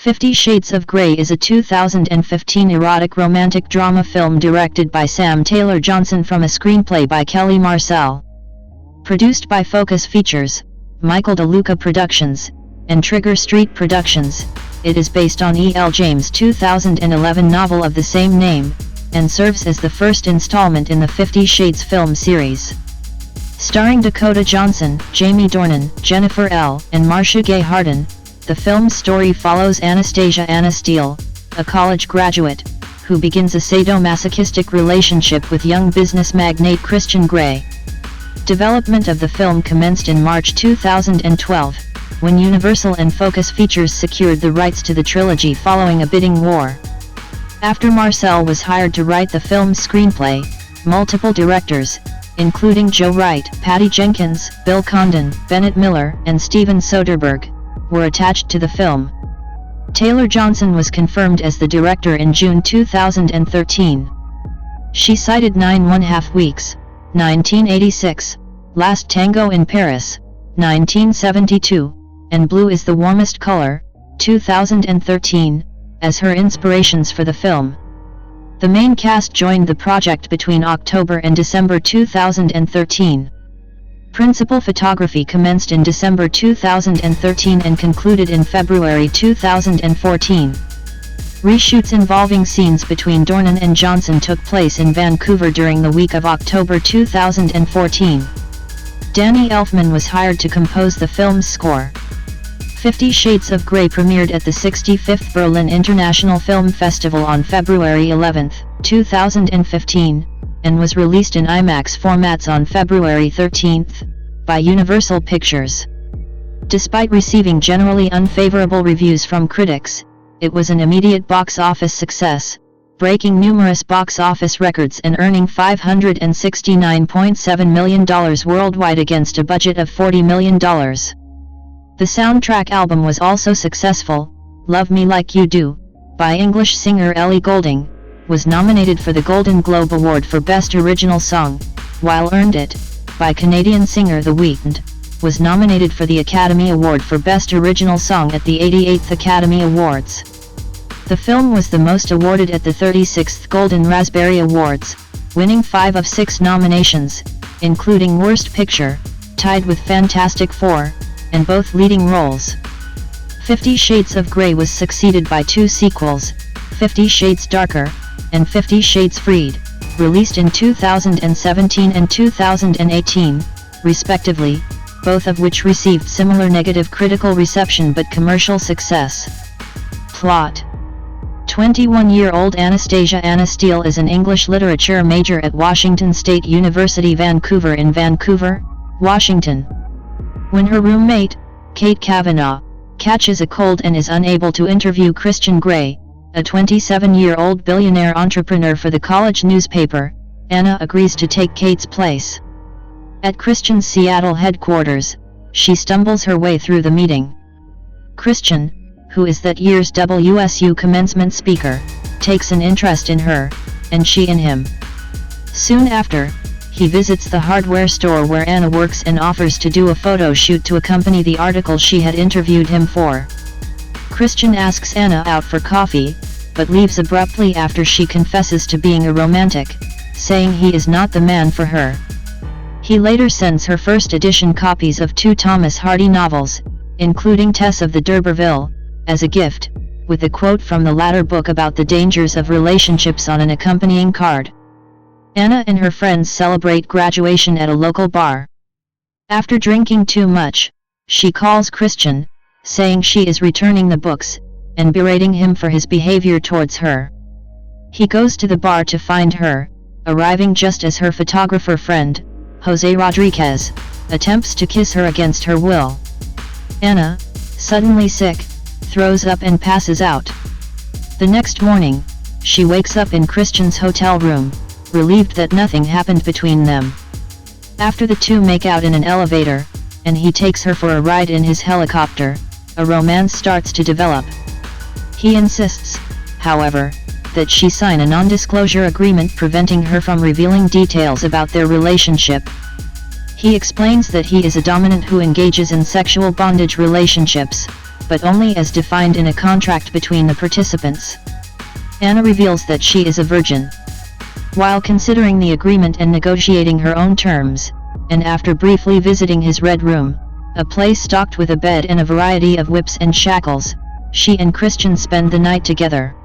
50 Shades of Grey is a 2015 erotic romantic drama film directed by Sam Taylor Johnson from a screenplay by Kelly Marcel. Produced by Focus Features, Michael de Luca Productions, and Trigger Street Productions, it is based on E.L. James' 2011 novel of the same name, and serves as the first installment in the 50 Shades film series. Starring Dakota Johnson, Jamie Dornan, Jennifer Ehle, and Marcia Harden, the film's story follows Anastasia Anna Steele, a college graduate, who begins a sadomasochistic relationship with young business magnate Christian Grey. Development of the film commenced in March 2012, when Universal and Focus Features secured the rights to the trilogy following a bidding war. After Marcel was hired to write the film's screenplay, multiple directors, including Joe Wright, Patty Jenkins, Bill Condon, Bennett Miller, and Steven Soderbergh, were attached to the film. Taylor Johnson was confirmed as the director in June 2013. She cited 9½ Weeks, 1986, Last Tango in Paris, 1972, and Blue is the Warmest Color, 2013, as her inspirations for the film. The main cast joined the project between October and December 2013. Principal photography commenced in December 2013 and concluded in February 2014. Reshoots involving scenes between Dornan and Johnson took place in Vancouver during the week of October 2014. Danny Elfman was hired to compose the film's score. 50 Shades of Grey premiered at the 65th Berlin International Film Festival on February 11, 2015, and was released in IMAX formats on February 13, by Universal Pictures. Despite receiving generally unfavorable reviews from critics, it was an immediate box office success, breaking numerous box office records and earning $569.7 million worldwide against a budget of $40 million. The soundtrack album was also successful. Love Me Like You Do, by English singer Ellie Goulding, was nominated for the Golden Globe Award for Best Original Song, while Earned It, by Canadian singer The Weeknd, was nominated for the Academy Award for Best Original Song at the 88th Academy Awards. The film was the most awarded at the 36th Golden Raspberry Awards, winning 5 of 6 nominations, including Worst Picture, tied with Fantastic Four, and both leading roles. 50 Shades of Grey was succeeded by 2 sequels, 50 Shades Darker, and 50 Shades Freed, released in 2017 and 2018, respectively, both of which received similar negative critical reception but commercial success. Plot: 21-year-old Anastasia Anna Steele is an English literature major at Washington State University Vancouver in Vancouver, Washington. When her roommate, Kate Kavanaugh, catches a cold and is unable to interview Christian Grey, a 27-year-old billionaire entrepreneur for the college newspaper, Anna agrees to take Kate's place. At Christian's Seattle headquarters, she stumbles her way through the meeting. Christian, who is that year's WSU commencement speaker, takes an interest in her, and she in him. Soon after, he visits the hardware store where Anna works and offers to do a photo shoot to accompany the article she had interviewed him for. Christian asks Anna out for coffee, but leaves abruptly after she confesses to being a romantic, saying he is not the man for her. He later sends her first edition copies of 2 Thomas Hardy novels, including Tess of the D'Urberville, as a gift, with a quote from the latter book about the dangers of relationships on an accompanying card. Anna and her friends celebrate graduation at a local bar. After drinking too much, she calls Christian, saying she is returning the books, and berating him for his behavior towards her. He goes to the bar to find her, arriving just as her photographer friend, Jose Rodriguez, attempts to kiss her against her will. Anna, suddenly sick, throws up and passes out. The next morning, she wakes up in Christian's hotel room, relieved that nothing happened between them. After the two make out in an elevator, and he takes her for a ride in his helicopter, a romance starts to develop. He insists, however, that she sign a non-disclosure agreement preventing her from revealing details about their relationship. He explains that he is a dominant who engages in sexual bondage relationships, but only as defined in a contract between the participants. Anna reveals that she is a virgin. While considering the agreement and negotiating her own terms, and after briefly visiting his red room, a place stocked with a bed and a variety of whips and shackles, she and Christian spend the night together.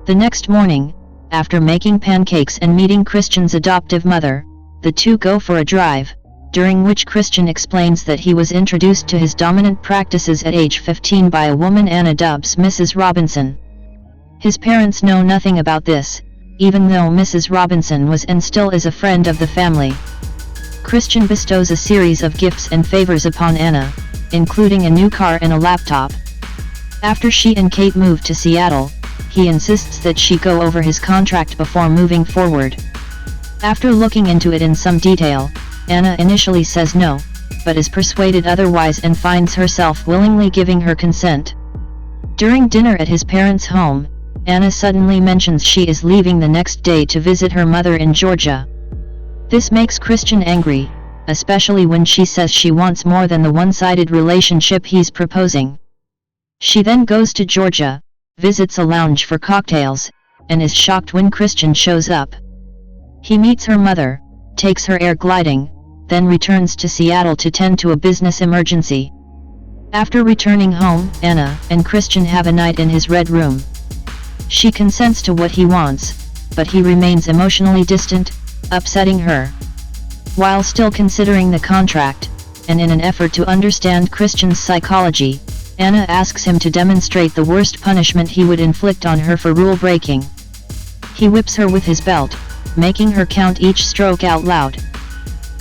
The next morning, after making pancakes and meeting Christian's adoptive mother, the two go for a drive, during which Christian explains that he was introduced to his dominant practices at age 15 by a woman Anna dubs Mrs. Robinson. His parents know nothing about this, even though Mrs. Robinson was and still is a friend of the family. Christian bestows a series of gifts and favors upon Anna, including a new car and a laptop. After she and Kate move to Seattle, he insists that she go over his contract before moving forward. After looking into it in some detail, Anna initially says no, but is persuaded otherwise and finds herself willingly giving her consent. During dinner at his parents' home, Anna suddenly mentions she is leaving the next day to visit her mother in Georgia. This makes Christian angry, especially when she says she wants more than the one-sided relationship he's proposing. She then goes to Georgia, visits a lounge for cocktails, and is shocked when Christian shows up. He meets her mother, takes her air gliding, then returns to Seattle to tend to a business emergency. After returning home, Anna and Christian have a night in his red room. She consents to what he wants, but he remains emotionally distant, upsetting her. While still considering the contract, and in an effort to understand Christian's psychology, Anna asks him to demonstrate the worst punishment he would inflict on her for rule breaking. He whips her with his belt, making her count each stroke out loud.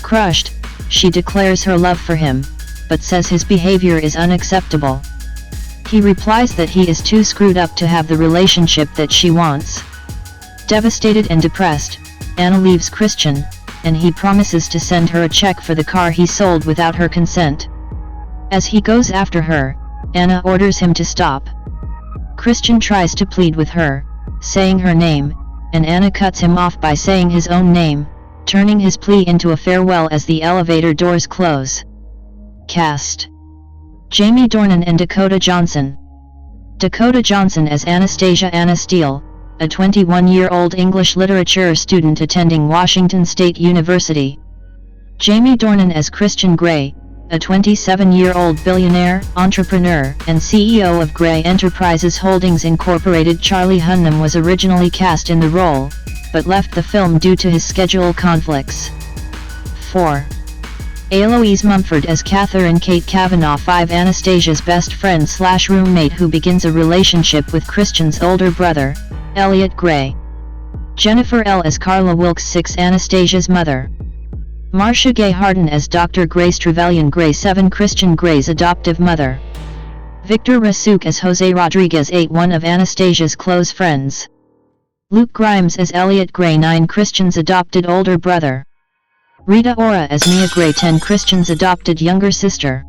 Crushed, she declares her love for him, but says his behavior is unacceptable. He replies that he is too screwed up to have the relationship that she wants. Devastated and depressed, Anna leaves Christian, and he promises to send her a check for the car he sold without her consent. As he goes after her, Anna orders him to stop. Christian tries to plead with her, saying her name, and Anna cuts him off by saying his own name, turning his plea into a farewell as the elevator doors close. Cast: Jamie Dornan and Dakota Johnson. Dakota Johnson as Anastasia Anna Steele, a 21-year-old English literature student attending Washington State University. Jamie Dornan as Christian Grey, a 27-year-old billionaire, entrepreneur, and CEO of Grey Enterprises Holdings Incorporated. Charlie Hunnam was originally cast in the role, but left the film due to his schedule conflicts. 4. Eloise Mumford as Catherine Kate Kavanaugh. 5. Anastasia's best friend/roommate who begins a relationship with Christian's older brother, Elliot Grey. Jennifer L. as Carla Wilkes. 6. Anastasia's mother. Marcia Gay Harden as Dr. Grace Trevelyan Grey. 7. Christian Grey's adoptive mother. Victor Rasuk as Jose Rodriguez. 8. One of Anastasia's close friends. Luke Grimes as Elliot Grey. 9. Christian's adopted older brother. Rita Ora as Mia Grey. 10. Christian's adopted younger sister.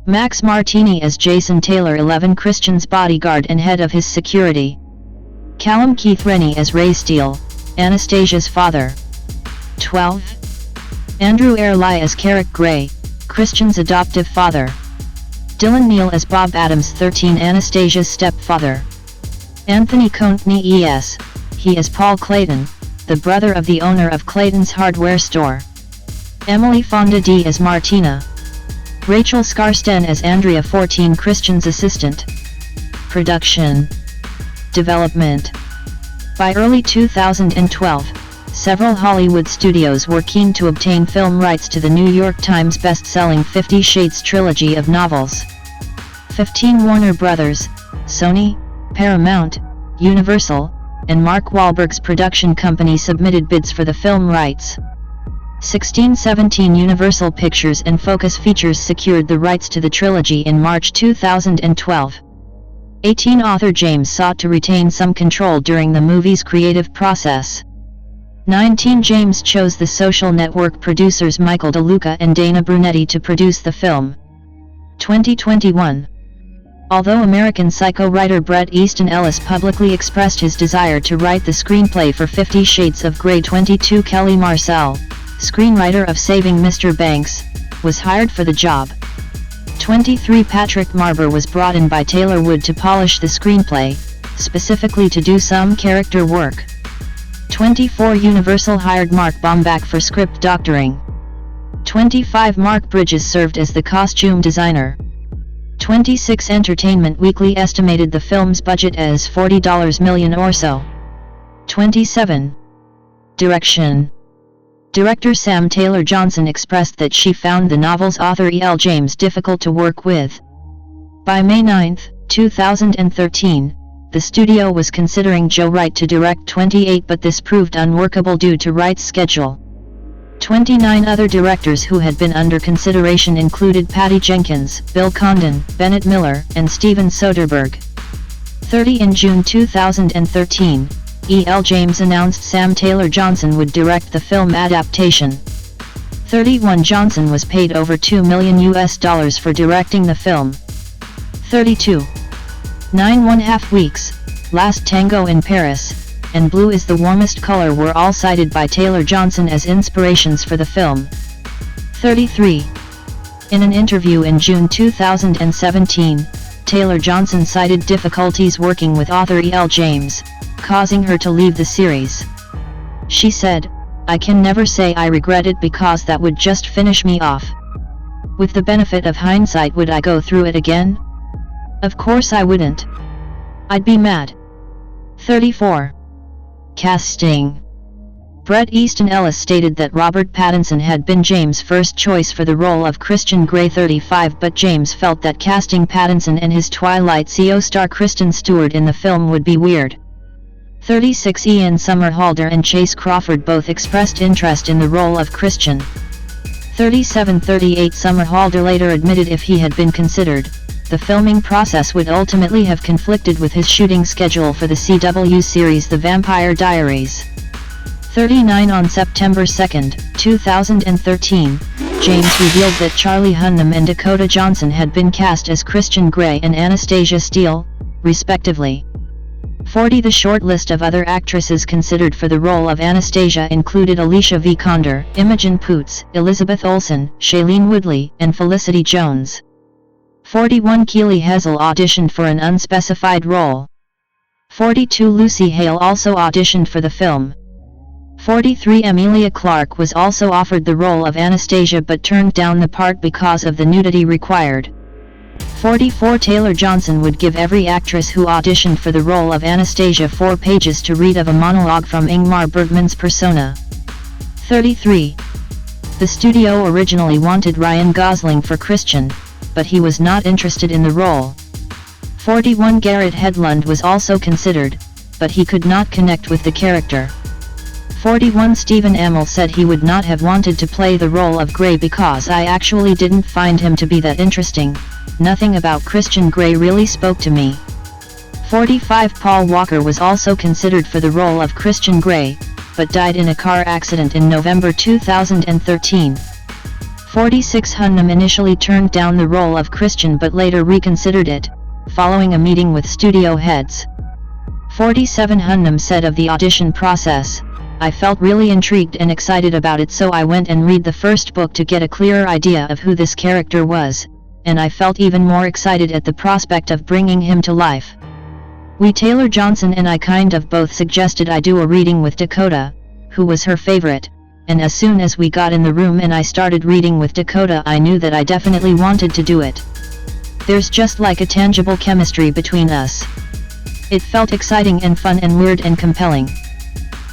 Max Martini as Jason Taylor. 11. Christian's bodyguard and head of his security. Callum Keith Rennie as Ray Steele, Anastasia's father. 12. Andrew Ehle as Carrick Grey, Christian's adoptive father. Dylan Neal as Bob Adams. 13. Anastasia's stepfather. Anthony Contney es, he is Paul Clayton, the brother of the owner of Clayton's hardware store. Emily Fonda D as Martina. Rachel Skarsten as Andrea. 14. Christian's assistant. Production. Development. By early 2012, several Hollywood studios were keen to obtain film rights to the New York Times best-selling 50 Shades trilogy of novels. 15 Warner Brothers, Sony, Paramount, Universal, and Mark Wahlberg's production company submitted bids for the film rights. 1617 Universal Pictures and Focus Features secured the rights to the trilogy in March 2012. 18 Author James sought to retain some control during the movie's creative process. 19 James chose the Social Network producers Michael DeLuca and Dana Brunetti to produce the film. 2021. Although American Psycho writer Bret Easton Ellis publicly expressed his desire to write the screenplay for 50 Shades of Grey, 22 Kelly Marcel, screenwriter of Saving Mr. Banks, was hired for the job. 23 Patrick Marber was brought in by Taylor Wood to polish the screenplay, specifically to do some character work. 24 Universal hired Mark Baumbach for script doctoring. 25 Mark Bridges served as the costume designer. 26 Entertainment Weekly estimated the film's budget as $40 million or so. 27 Direction. Director Sam Taylor Johnson expressed that she found the novel's author E.L. James difficult to work with. By May 9, 2013, the studio was considering Joe Wright to direct 28, but this proved unworkable due to Wright's schedule. 29 other directors who had been under consideration included Patty Jenkins, Bill Condon, Bennett Miller, and Steven Soderbergh. 30 In June 2013, E.L. James announced Sam Taylor Johnson would direct the film adaptation. 31 Johnson was paid over $2 million for directing the film. 32 9½ weeks, Last Tango in Paris, and Blue is the Warmest Color were all cited by Taylor Johnson as inspirations for the film. 33 In an interview in June 2017, Taylor Johnson cited difficulties working with author E.L. James, causing her to leave the series. She said, "I can never say I regret it because that would just finish me off. With the benefit of hindsight, would I go through it again? Of course I wouldn't. I'd be mad." 34 Casting. Bret Easton Ellis stated that Robert Pattinson had been James' first choice for the role of Christian Grey. 35 But James felt that casting Pattinson and his Twilight CO star Kristen Stewart in the film would be weird. 36 Ian Somerhalder and Chase Crawford both expressed interest in the role of Christian. 38 Somerhalder later admitted if he had been considered, the filming process would ultimately have conflicted with his shooting schedule for the CW series The Vampire Diaries. 39 On September 2, 2013, James revealed that Charlie Hunnam and Dakota Johnson had been cast as Christian Grey and Anastasia Steele, respectively. 40 The short list of other actresses considered for the role of Anastasia included Alicia Vikander, Imogen Poots, Elizabeth Olsen, Shailene Woodley, and Felicity Jones. 41 Keeley Hessel auditioned for an unspecified role. 42 Lucy Hale also auditioned for the film. 43 Emilia Clarke was also offered the role of Anastasia but turned down the part because of the nudity required. 44 Taylor Johnson would give every actress who auditioned for the role of Anastasia 4 pages to read of a monologue from Ingmar Bergman's persona. 33 The studio originally wanted Ryan Gosling for Christian, but he was not interested in the role. 41 Garrett Hedlund was also considered, but he could not connect with the character. 41 Stephen Amell said he would not have wanted to play the role of Grey because I actually didn't find him to be that interesting, nothing about Christian Grey really spoke to me. 45 Paul Walker was also considered for the role of Christian Grey, but died in a car accident in November 2013. 46 Hunnam initially turned down the role of Christian but later reconsidered it, following a meeting with studio heads. 47 Hunnam said of the audition process, "I felt really intrigued and excited about it, so I went and read the first book to get a clearer idea of who this character was, and I felt even more excited at the prospect of bringing him to life. Taylor Johnson and I kind of both suggested I do a reading with Dakota, who was her favorite, and as soon as we got in the room and I started reading with Dakota, I knew that I definitely wanted to do it. There's just like a tangible chemistry between us. It felt exciting and fun and weird and compelling."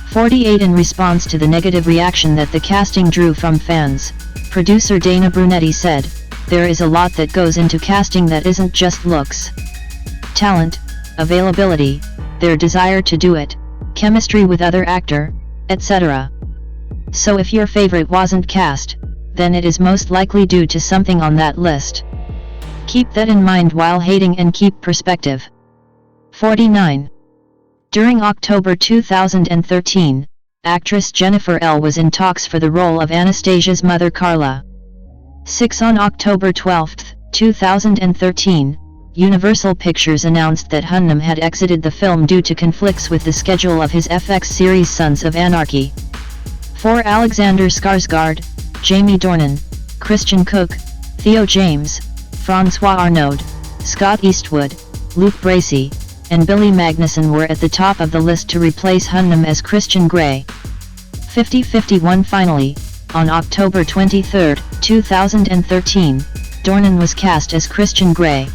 48 In response to the negative reaction that the casting drew from fans, producer Dana Brunetti said, "There is a lot that goes into casting that isn't just looks. Talent, availability, their desire to do it, chemistry with other actor, etc. So if your favorite wasn't cast, then it is most likely due to something on that list. Keep that in mind while hating and keep perspective." 49 During October 2013, actress Jennifer Ehle was in talks for the role of Anastasia's mother Carla. 6 On October 12, 2013, Universal Pictures announced that Hunnam had exited the film due to conflicts with the schedule of his FX series Sons of Anarchy. 4 Alexander Skarsgård, Jamie Dornan, Christian Cook, Theo James, Francois Arnaud, Scott Eastwood, Luke Bracey, and Billy Magnuson were at the top of the list to replace Hunnam as Christian Grey. 50-51 Finally, on October 23, 2013, Dornan was cast as Christian Grey.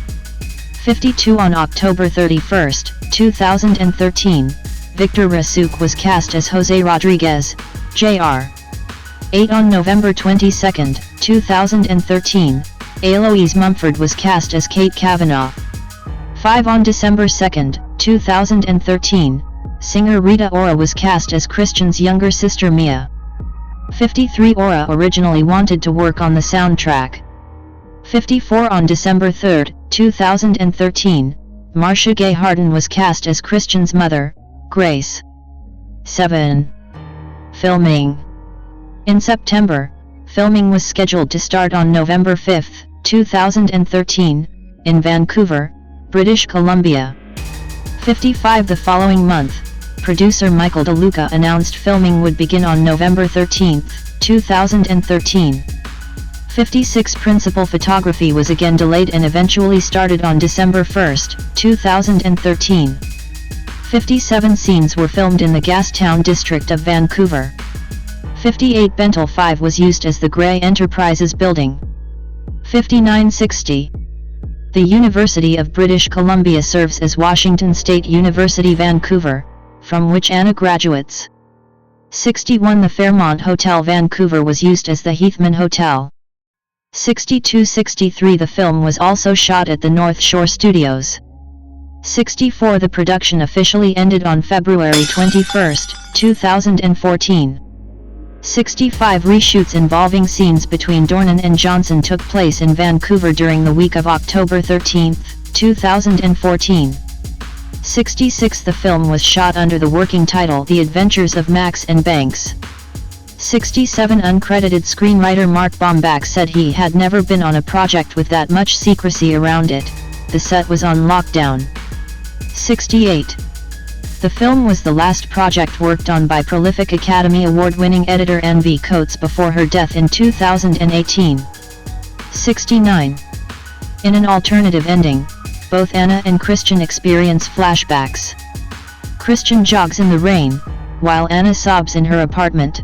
52 On October 31, 2013, Victor Rasuk was cast as Jose Rodriguez, Jr. 8 On November 22, 2013, Eloise Mumford was cast as Kate Kavanaugh. 5 On December 2, 2013, singer Rita Ora was cast as Christian's younger sister Mia. 53 Ora originally wanted to work on the soundtrack. 54 On December 3, 2013, Marcia Gay Harden was cast as Christian's mother, Grace. 7. Filming. In September, filming was scheduled to start on November 5, 2013, in Vancouver, British Columbia. 55 The following month, producer Michael DeLuca announced filming would begin on November 13, 2013. 56 Principal photography was again delayed and eventually started on December 1, 2013. 57 scenes were filmed in the Gastown district of Vancouver. 58 Bentel 5 was used as the Grey Enterprises building. 59-60. The University of British Columbia serves as Washington State University Vancouver, from which Anna graduates. 61 The Fairmont Hotel Vancouver was used as the Heathman Hotel. 62-63 The film was also shot at the North Shore Studios. 64 The production officially ended on February 21, 2014. 65 Reshoots involving scenes between Dornan and Johnson took place in Vancouver during the week of October 13, 2014. 66 The film was shot under the working title The Adventures of Max and Banks. 67 Uncredited screenwriter Mark Baumbach said he had never been on a project with that much secrecy around it, the set was on lockdown. 68. The film was the last project worked on by prolific Academy Award-winning editor Anne V. Coates before her death in 2018. 69. In an alternative ending, both Anna and Christian experience flashbacks. Christian jogs in the rain, while Anna sobs in her apartment.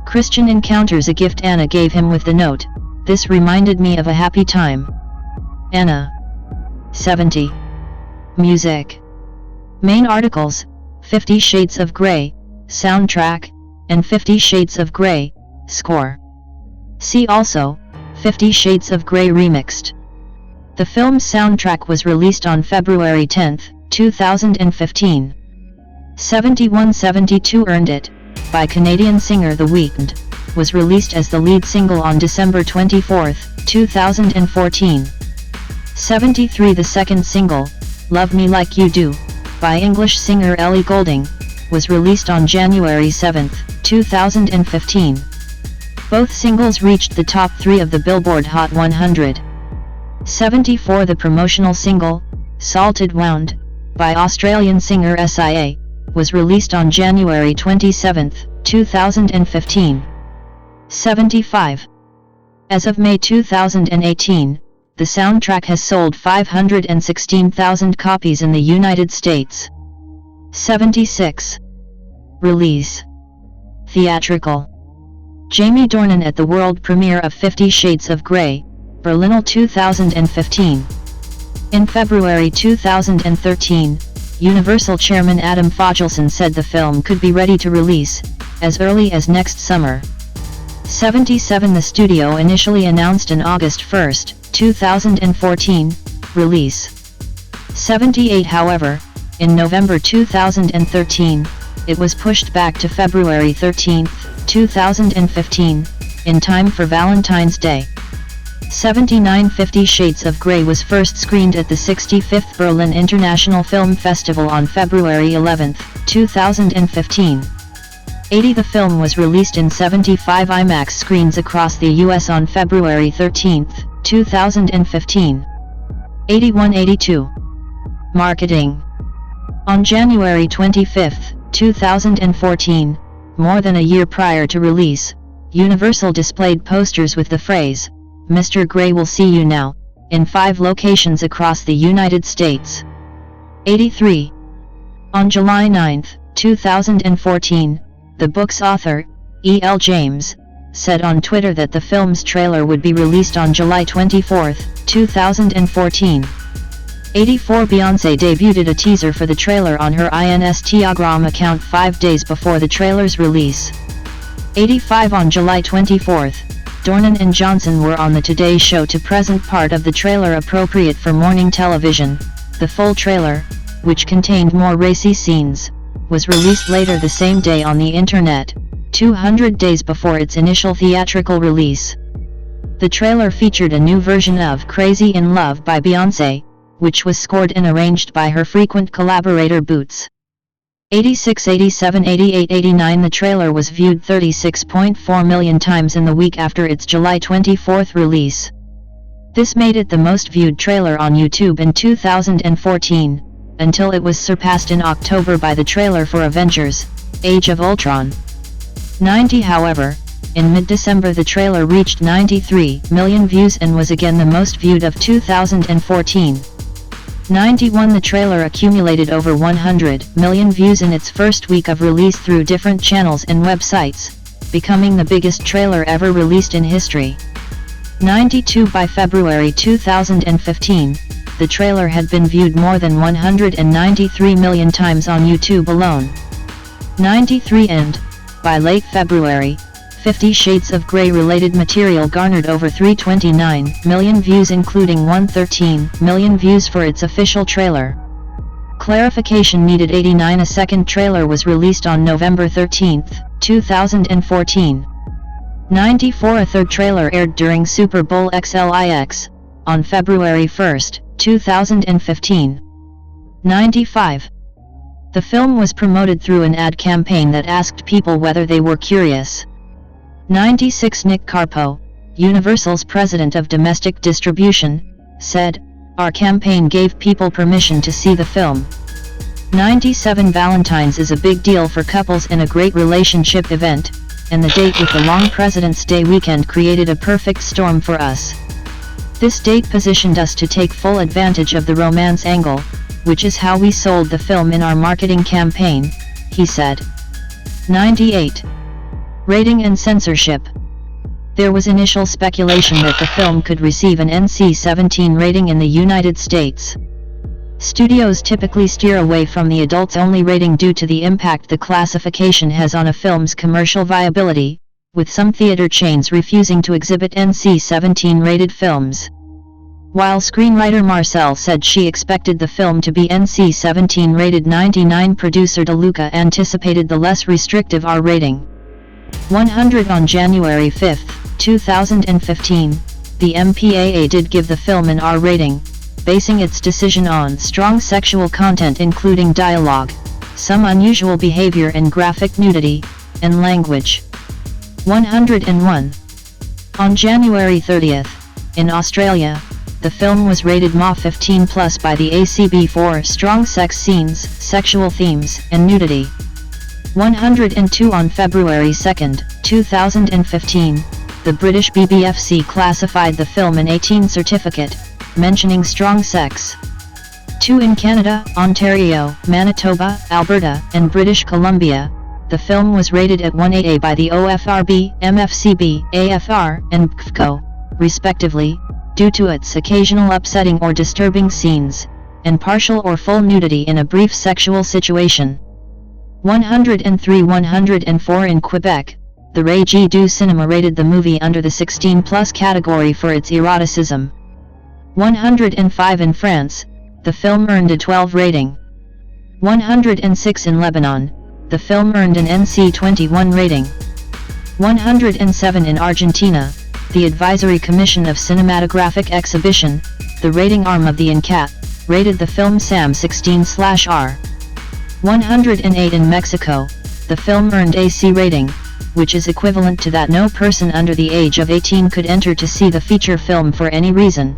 Christian encounters a gift Anna gave him with the note, "This reminded me of a happy time." Anna. 70. Music. Main articles, 50 Shades of Grey, soundtrack, and 50 Shades of Grey, score. See also, 50 Shades of Grey remixed. The film's soundtrack was released on February 10, 2015. 71-72 Earned It, by Canadian singer The Weeknd, was released as the lead single on December 24, 2014. 73 The second single, Love Me Like You Do, by English singer Ellie Goulding, was released on January 7, 2015. Both singles reached the top 3 of the Billboard Hot 100. 74 The promotional single, Salted Wound, by Australian singer SIA, was released on January 27, 2015. 75. As of May 2018, the soundtrack has sold 516,000 copies in the United States. 76. Release. Theatrical. Jamie Dornan at the world premiere of 50 Shades of Grey, Berlin 2015. In February 2013, Universal chairman Adam Fogelson said the film could be ready to release as early as next summer. 77 The studio initially announced an August 1, 2014, release. 78 However, in November 2013, it was pushed back to February 13, 2015, in time for Valentine's Day. 79 50 Shades of Grey was first screened at the 65th Berlin International Film Festival on February 11, 2015. 80 The film was released in 75 IMAX screens across the US on February 13, 2015. 81-82. Marketing. On January 25, 2014, more than a year prior to release, Universal displayed posters with the phrase, "Mr. Grey will see you now," in 5 locations across the United States. 83. On July 9, 2014, the book's author, E.L. James, said on Twitter that the film's trailer would be released on July 24, 2014. 84. Beyoncé debuted a teaser for the trailer on her Instagram account 5 days before the trailer's release. 85. On July 24, Dornan and Johnson were on the Today Show to present part of the trailer appropriate for morning television. The full trailer, which contained more racy scenes, was released later the same day on the internet, 200 days before its initial theatrical release. The trailer featured a new version of Crazy in Love by Beyoncé, which was scored and arranged by her frequent collaborator Boots. 86. 87. 88. 89. The trailer was viewed 36.4 million times in the week after its July 24 release. This made it the most viewed trailer on YouTube in 2014, until it was surpassed in October by the trailer for Avengers: Age of Ultron. 90. However, in mid-December the trailer reached 93 million views and was again the most viewed of 2014. 91. The trailer accumulated over 100 million views in its first week of release through different channels and websites, becoming the biggest trailer ever released in history. 92. By February 2015, the trailer had been viewed more than 193 million times on YouTube alone. 93. And, by late February, 50 Shades of Grey related material garnered over 329 million views, including 113 million views for its official trailer. Clarification needed. 89. A second trailer was released on November 13, 2014. 94. A third trailer aired during Super Bowl XLIX, on February 1, 2015. 95. The film was promoted through an ad campaign that asked people whether they were curious. 96. Nick Carpo, Universal's president of domestic distribution, said, "Our campaign gave people permission to see the film." 97. Valentine's is a big deal for couples and a great relationship event, and the date with the long President's Day weekend created a perfect storm for us. This date positioned us to take full advantage of the romance angle, which is how we sold the film in our marketing campaign, he said. 98. Rating and censorship. There was initial speculation that the film could receive an NC-17 rating in the United States. Studios typically steer away from the adults-only rating due to the impact the classification has on a film's commercial viability, with some theater chains refusing to exhibit NC-17 rated films. While screenwriter Marcia said she expected the film to be NC-17 rated, 99 producer Luca anticipated the less restrictive R rating. 100. On January 5, 2015, the MPAA did give the film an R rating, basing its decision on strong sexual content including dialogue, some unusual behavior and graphic nudity, and language. 101. On January 30, in Australia, the film was rated MA 15+ by the ACB for strong sex scenes, sexual themes, and nudity. 102. On February 2, 2015, the British BBFC classified the film an 18 certificate, mentioning strong sex. 2. In Canada, Ontario, Manitoba, Alberta, and British Columbia, the film was rated at 1AA by the OFRB, MFCB, AFR, and CFCO, respectively, due to its occasional upsetting or disturbing scenes, and partial or full nudity in a brief sexual situation. 103. 104. In Quebec, the Régie du Cinéma rated the movie under the 16+ category for its eroticism. 105. In France, the film earned a 12 rating. 106. In Lebanon, the film earned an NC-21 rating. 107. In Argentina, the Advisory Commission of Cinematographic Exhibition, the rating arm of the INCAT, rated the film SAM 16/R. 108. In Mexico, the film earned AC rating, which is equivalent to that no person under the age of 18 could enter to see the feature film for any reason.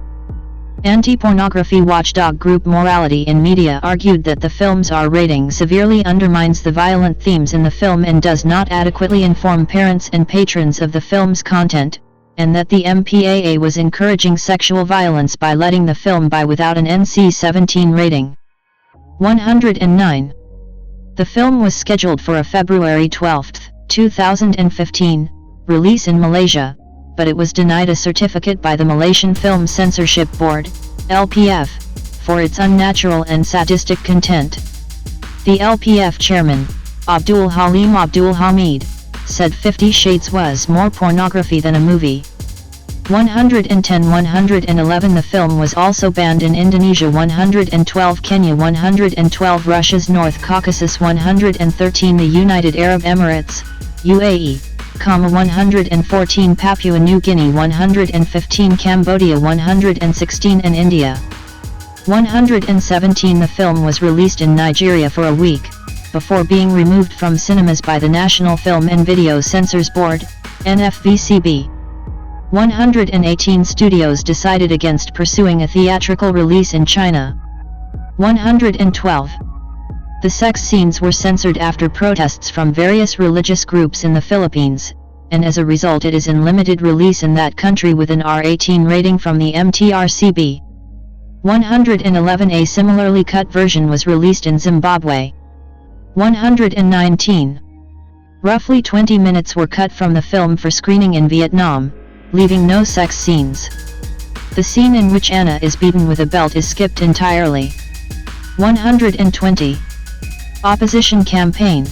Anti-pornography watchdog group Morality in Media argued that the film's R rating severely undermines the violent themes in the film and does not adequately inform parents and patrons of the film's content, and that the MPAA was encouraging sexual violence by letting the film by without an NC-17 rating. 109. The film was scheduled for a February 12, 2015, release in Malaysia, but it was denied a certificate by the Malaysian Film Censorship Board, LPF, for its unnatural and sadistic content. The LPF chairman, Abdul Halim Abdul Hamid, said 50 Shades was more pornography than a movie. 110-111 The film was also banned in Indonesia. 112 Kenya. 112 Russia's North Caucasus. 113 The United Arab Emirates, UAE, 114 Papua New Guinea. 115 Cambodia. 116 and India. 117 The film was released in Nigeria for a week, before being removed from cinemas by the National Film and Video Censors Board, NFVCB. 118 studios decided against pursuing a theatrical release in China. 112. The sex scenes were censored after protests from various religious groups in the Philippines, and as a result it is in limited release in that country with an R18 rating from the MTRCB. 111 A similarly cut version was released in Zimbabwe. 119. Roughly 20 minutes were cut from the film for screening in Vietnam, leaving no sex scenes. The scene in which Anna is beaten with a belt is skipped entirely. 120. Opposition campaign.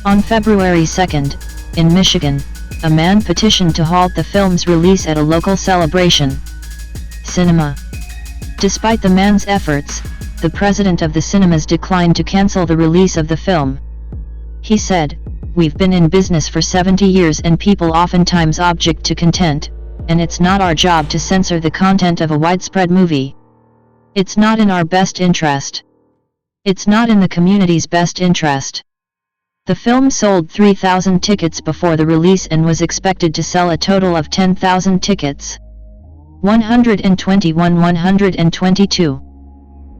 On February 2, in Michigan, a man petitioned to halt the film's release at a local celebration cinema. Despite the man's efforts, the president of the cinemas declined to cancel the release of the film. He said, "We've been in business for 70 years and people oftentimes object to content, and it's not our job to censor the content of a widespread movie. It's not in our best interest. It's not in the community's best interest." The film sold 3,000 tickets before the release and was expected to sell a total of 10,000 tickets. 121-122.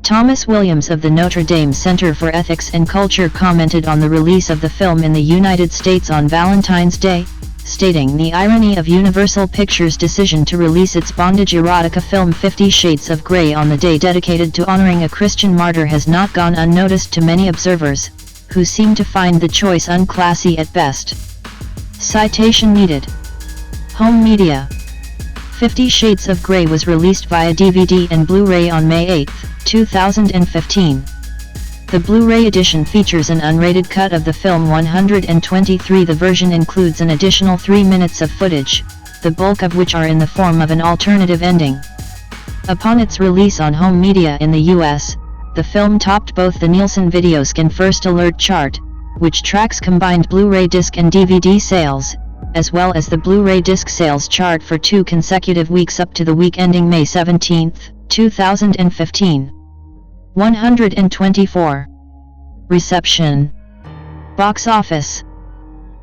Thomas Williams of the Notre Dame Center for Ethics and Culture commented on the release of the film in the United States on Valentine's Day, stating the irony of Universal Pictures' decision to release its bondage erotica film 50 Shades of Grey on the day dedicated to honoring a Christian martyr has not gone unnoticed to many observers, who seem to find the choice unclassy at best. Citation needed. Home media. 50 Shades of Grey was released via DVD and Blu-ray on May 8, 2015. The Blu-ray edition features an unrated cut of the film 123. The version includes an additional 3 minutes of footage, the bulk of which are in the form of an alternative ending. Upon its release on home media in the US, the film topped both the Nielsen Videoscan First Alert chart, which tracks combined Blu-ray disc and DVD sales, as well as the Blu-ray disc sales chart for 2 consecutive weeks up to the week ending May 17, 2015. 124. Reception. Box office.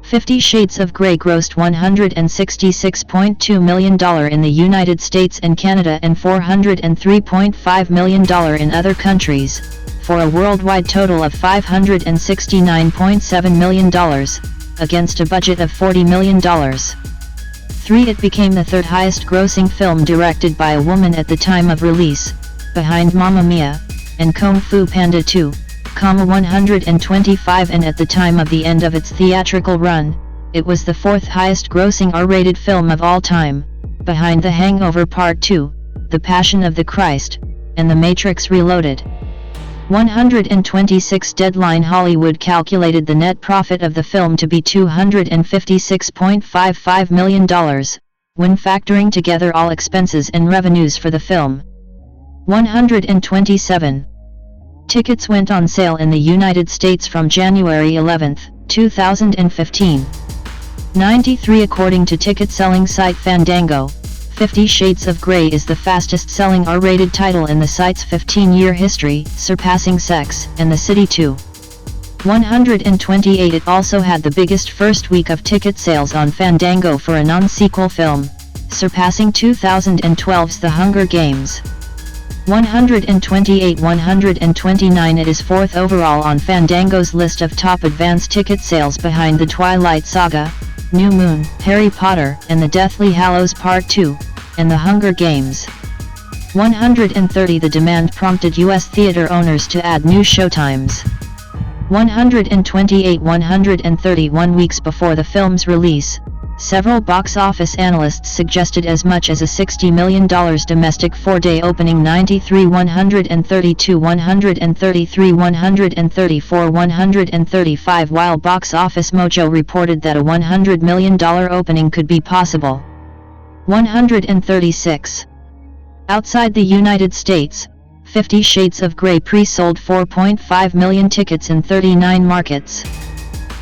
50 Shades of Grey grossed $166.2 million in the United States and Canada and $403.5 million in other countries, for a worldwide total of $569.7 million, against a budget of $40 million. 3. It became the third highest grossing film directed by a woman at the time of release, behind Mamma Mia and Kung Fu Panda 2, 125, and at the time of the end of its theatrical run, it was the fourth highest grossing R-rated film of all time, behind The Hangover Part 2, The Passion of the Christ, and The Matrix Reloaded. 126. Deadline Hollywood calculated the net profit of the film to be $256.55 million, when factoring together all expenses and revenues for the film. 127. Tickets went on sale in the United States from January 11, 2015. 93. According to ticket-selling site Fandango, 50 Shades of Grey is the fastest-selling R-rated title in the site's 15-year history, surpassing Sex and the City 2. 128. It also had the biggest first week of ticket sales on Fandango for a non-sequel film, surpassing 2012's The Hunger Games. 128-129. It is fourth overall on Fandango's list of top advance ticket sales behind The Twilight Saga, New Moon, Harry Potter and the Deathly Hallows Part 2, and The Hunger Games. 130 The demand prompted U.S. theater owners to add new showtimes. 128 131 weeks before the film's release, several box office analysts suggested as much as a $60 million domestic four-day opening. 93 132 133 134 135 While Box Office Mojo reported that a $100 million opening could be possible. 136. Outside the United States, 50 Shades of Grey pre-sold 4.5 million tickets in 39 markets.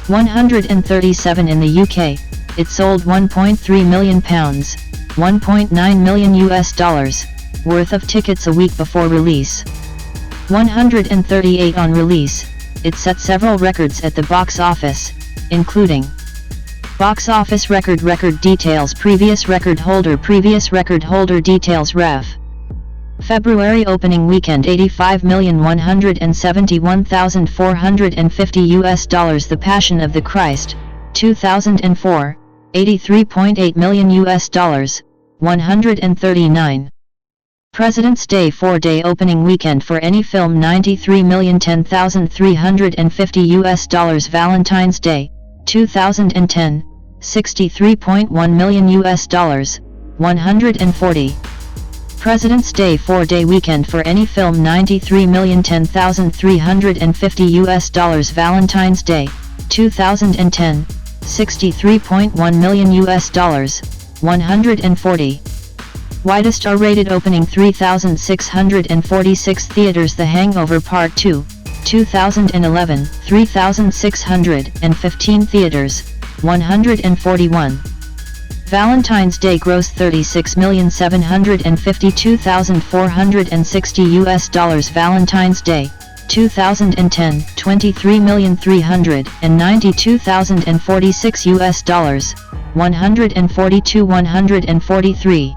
137 In the UK, it sold £1.3 million, $1.9 million worth of tickets a week before release. 138 On release, it set several records at the box office, including Box Office Record details Previous record holder details Ref. February opening weekend $85,171,450 The Passion of the Christ, 2004, $83.8 million, 139. President's Day 4-day opening weekend for any film $93,10,350 Valentine's Day, 2010, $63.1 million, 140. President's Day 4-day weekend for any film $93,10,350 Valentine's Day, 2010, $63.1 million, 140. Widest R-rated opening 3,646 theaters The Hangover Part 2, 2011, 3,615 theaters, 141. Valentine's Day gross $36,752,460 Valentine's Day, 2010, $23,392,046 142 143.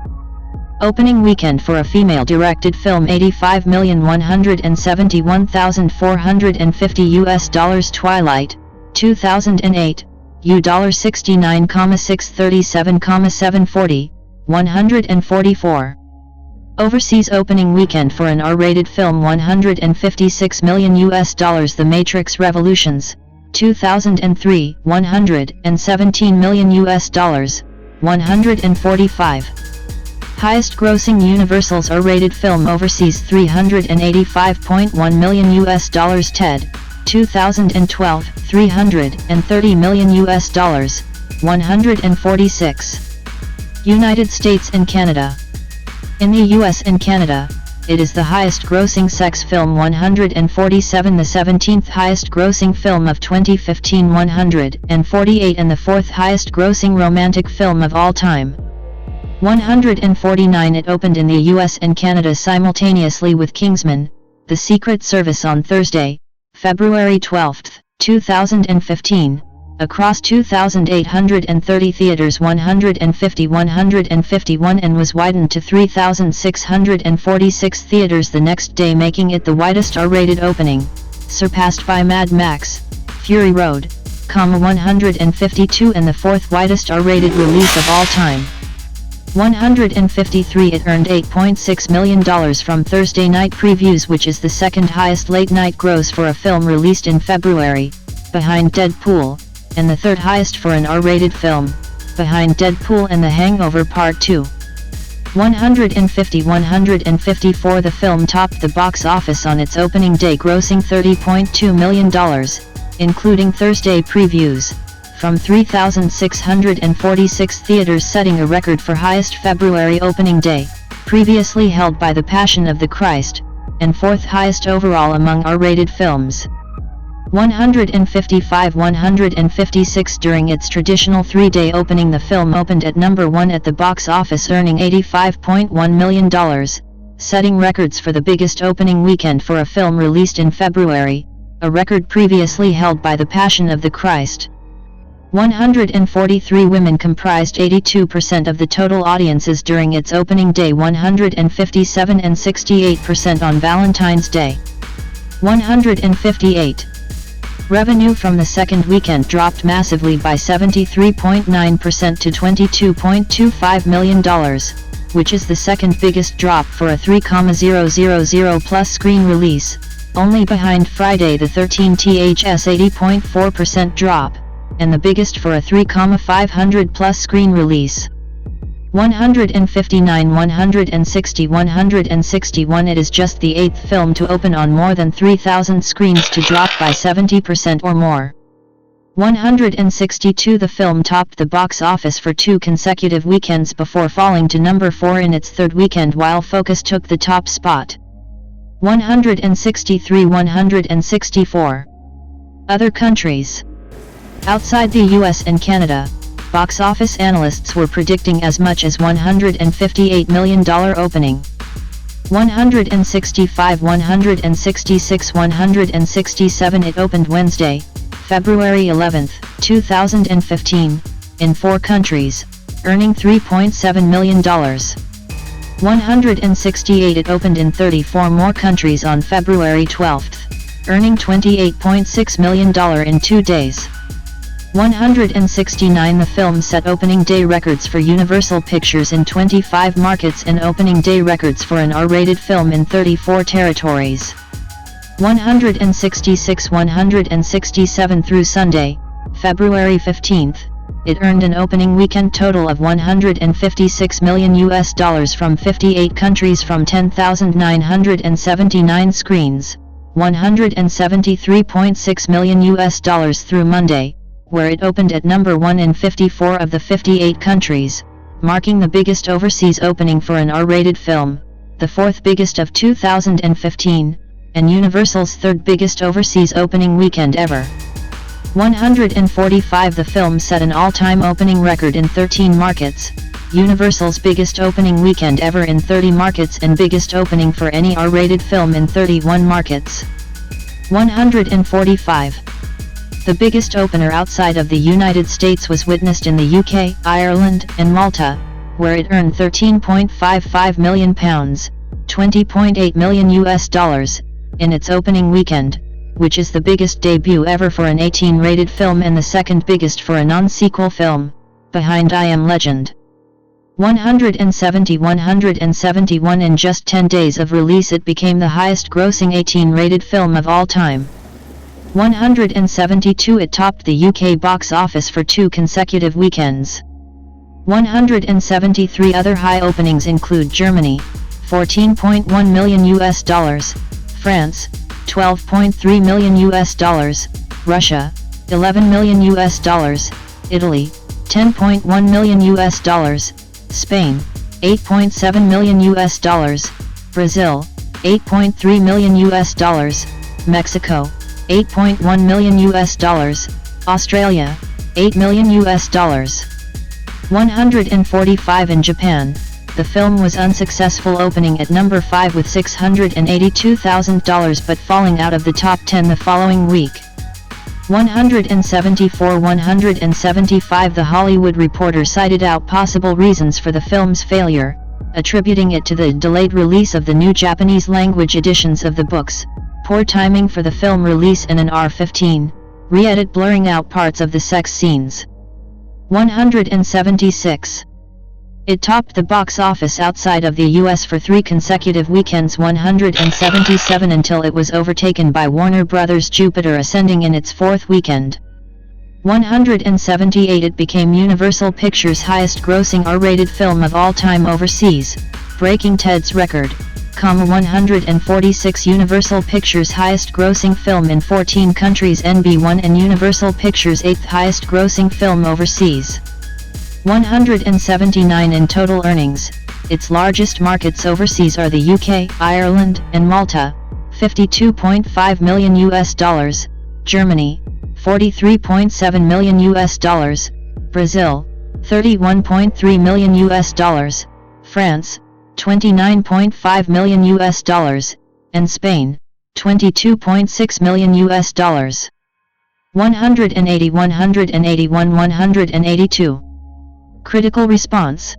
Opening weekend for a female-directed film $85,171,450 Twilight, 2008, $69,637,740, 144. Overseas opening weekend for an R-rated film $156 million The Matrix Revolutions, 2003, $117 million 145. Highest grossing Universal's R-rated film overseas $385.1 million TED, 2012, $330 million 146. United States and Canada. In the US and Canada, it is the highest grossing sex film 147, the 17th highest grossing film of 2015 148, and the 4th highest grossing romantic film of all time. 149. It opened in the US and Canada simultaneously with Kingsman: The Secret Service on Thursday, February 12, 2015, across 2,830 theaters 151, and was widened to 3,646 theaters the next day, making it the widest R-rated opening, surpassed by Mad Max: Fury Road, 152, and the 4th widest R-rated release of all time. 153. It earned $8.6 million from Thursday night previews, which is the second highest late-night gross for a film released in February, behind Deadpool, and the third highest for an R-rated film, behind Deadpool and The Hangover Part 2. 154. The film topped the box office on its opening day, grossing $30.2 million, including Thursday previews, from 3,646 theaters, setting a record for highest February opening day, previously held by The Passion of the Christ, and 4th highest overall among R-rated films. 155. 156. During its traditional 3-day opening, the film opened at number 1 at the box office, earning $85.1 million, setting records for the biggest opening weekend for a film released in February, a record previously held by The Passion of the Christ. 143. Women comprised 82% of the total audiences during its opening day, 157 and 68% on Valentine's Day. 158. Revenue from the second weekend dropped massively by 73.9% to $22.25 million, which is the second biggest drop for a 3,000 plus screen release, only behind Friday the 13th's 80.4% drop, and the biggest for a 3,500 plus screen release. 159, 160, 161. It is just the 8th film to open on more than 3,000 screens to drop by 70% or more. 162. The film topped the box office for 2 consecutive weekends before falling to number 4 in its third weekend, while Focus took the top spot. 163, 164. Other countries. Outside the US and Canada, box office analysts were predicting as much as $158 million opening. 165, 166, 167. It opened Wednesday, February 11, 2015, in 4 countries, earning $3.7 million. 168. It opened in 34 more countries on February 12, earning $28.6 million in 2 days. 169. The film set opening day records for Universal Pictures in 25 markets and opening day records for an R-rated film in 34 territories. 166, 167. Through Sunday, February 15, it earned an opening weekend total of $156 million from 58 countries from 10,979 screens, $173.6 million through Monday, where it opened at number 1 in 54 of the 58 countries, marking the biggest overseas opening for an R-rated film, the 4th biggest of 2015, and Universal's 3rd biggest overseas opening weekend ever. 145. The film set an all-time opening record in 13 markets, Universal's biggest opening weekend ever in 30 markets and biggest opening for any R-rated film in 31 markets. 145. The biggest opener outside of the United States was witnessed in the UK, Ireland, and Malta, where it earned £13.55 million, $20.8 million in its opening weekend, which is the biggest debut ever for an 18-rated film and the second biggest for a non-sequel film, behind I Am Legend. 170, 171. In just 10 days of release it became the highest-grossing 18-rated film of all time. 172. It topped the UK box office for 2 consecutive weekends. 173. Other high openings include Germany, $14.1 million, France, $12.3 million, Russia, $11 million, Italy, $10.1 million, Spain, $8.7 million, Brazil, $8.3 million, Mexico, $8.1 million, Australia, $8 million. 145. In Japan, the film was unsuccessful, opening at number 5 with $682,000 but falling out of the top 10 the following week. 174, 175. The Hollywood Reporter cited out possible reasons for the film's failure, attributing it to the delayed release of the new Japanese language editions of the books, poor timing for the film release, and an R-15 re-edit blurring out parts of the sex scenes. 176. It topped the box office outside of the US for 3 consecutive weekends, 177, until it was overtaken by Warner Bros. Jupiter Ascending in its 4th weekend. 178. It became Universal Pictures' highest-grossing R-rated film of all time overseas, breaking Ted's record, 146. Universal Pictures' highest-grossing film in 14 countries, NB1, and Universal Pictures' 8th highest-grossing film overseas. 179. In total earnings, its largest markets overseas are the UK, Ireland, and Malta, $52.5 million, Germany, $43.7 million, Brazil, $31.3 million, France, $29.5 million, and Spain, $22.6 million. 180, 181, 182. Critical response.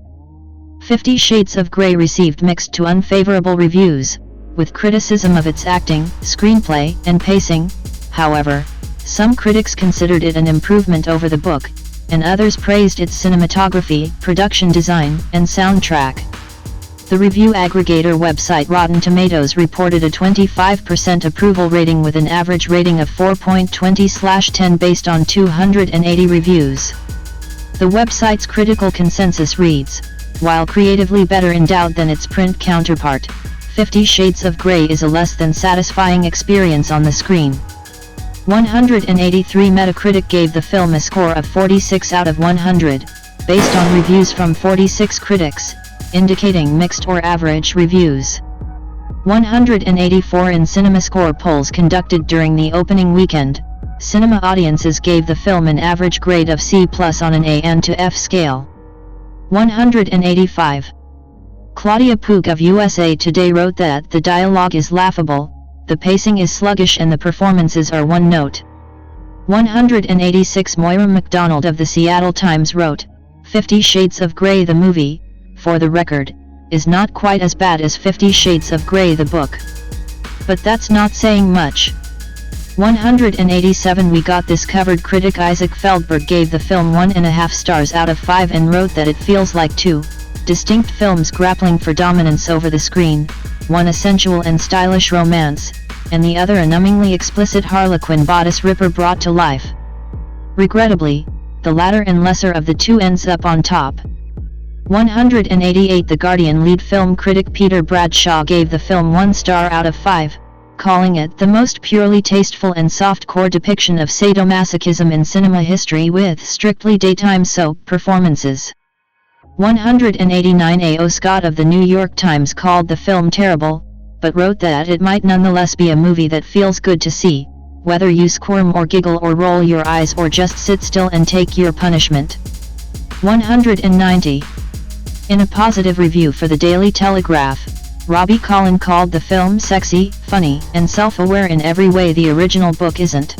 50 Shades of Grey received mixed to unfavorable reviews, with criticism of its acting, screenplay, and pacing. However, Some critics considered it an improvement over the book, and others praised its cinematography, production design, and soundtrack. The review aggregator website Rotten Tomatoes reported a 25% approval rating with an average rating of 4.20/10 based on 280 reviews. The website's critical consensus reads, "While creatively better endowed than its print counterpart, 50 Shades of Grey is a less than satisfying experience on the screen." 183 Metacritic gave the film a score of 46 out of 100, based on reviews from 46 critics, indicating mixed or average reviews. 184 in CinemaScore polls conducted during the opening weekend, cinema audiences gave the film an average grade of C+ on an A and to F scale. 185. Claudia Puig of USA Today wrote that the dialogue is laughable, the pacing is sluggish and the performances are one note. 186 Moira MacDonald of the Seattle Times wrote, 50 Shades of Grey the movie, for the record, is not quite as bad as 50 Shades of Grey the book. But that's not saying much. 187 We Got This covered critic Isaac Feldberg gave the film 1.5 stars out of 5 and wrote that it feels like two distinct films grappling for dominance over the screen, one a sensual and stylish romance, and the other a numbingly explicit harlequin bodice ripper brought to life. Regrettably, the latter and lesser of the two ends up on top. 188 The Guardian lead film critic Peter Bradshaw gave the film 1 star out of 5, calling it the most purely tasteful and soft-core depiction of sadomasochism in cinema history with strictly daytime soap performances. 189 A.O. Scott of the New York Times called the film terrible, but wrote that it might nonetheless be a movie that feels good to see, whether you squirm or giggle or roll your eyes or just sit still and take your punishment. 190. In a positive review for the Daily Telegraph, Robbie Collin called the film sexy, funny, and self-aware in every way the original book isn't.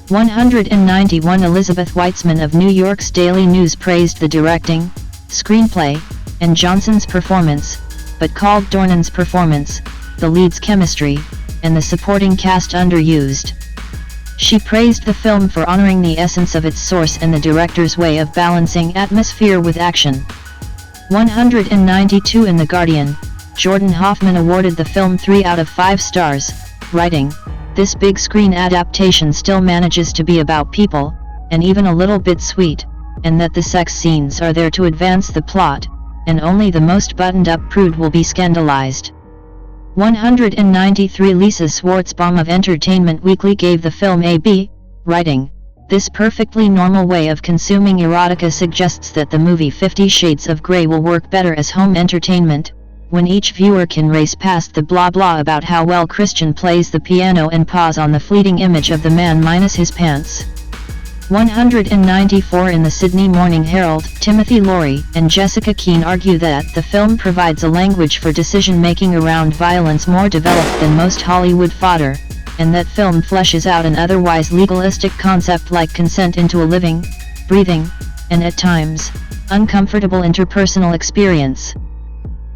191 Elizabeth Weitzman of New York's Daily News praised the directing, screenplay, and Johnson's performance, but called Dornan's performance, the lead's chemistry, and the supporting cast underused. She praised the film for honoring the essence of its source and the director's way of balancing atmosphere with action. 192 In The Guardian, Jordan Hoffman awarded the film 3 out of 5 stars, writing, "This big screen adaptation still manages to be about people, and even a little bit sweet, and that the sex scenes are there to advance the plot, and only the most buttoned-up prude will be scandalized." 193 Lisa Schwartzbaum of Entertainment Weekly gave the film a B, writing, "This perfectly normal way of consuming erotica suggests that the movie 50 Shades of Grey will work better as home entertainment, when each viewer can race past the blah blah about how well Christian plays the piano and pause on the fleeting image of the man minus his pants." 194 In the Sydney Morning Herald, Timothy Laurie and Jessica Keane argue that the film provides a language for decision-making around violence more developed than most Hollywood fodder, and that film fleshes out an otherwise legalistic concept like consent into a living, breathing, and at times, uncomfortable interpersonal experience.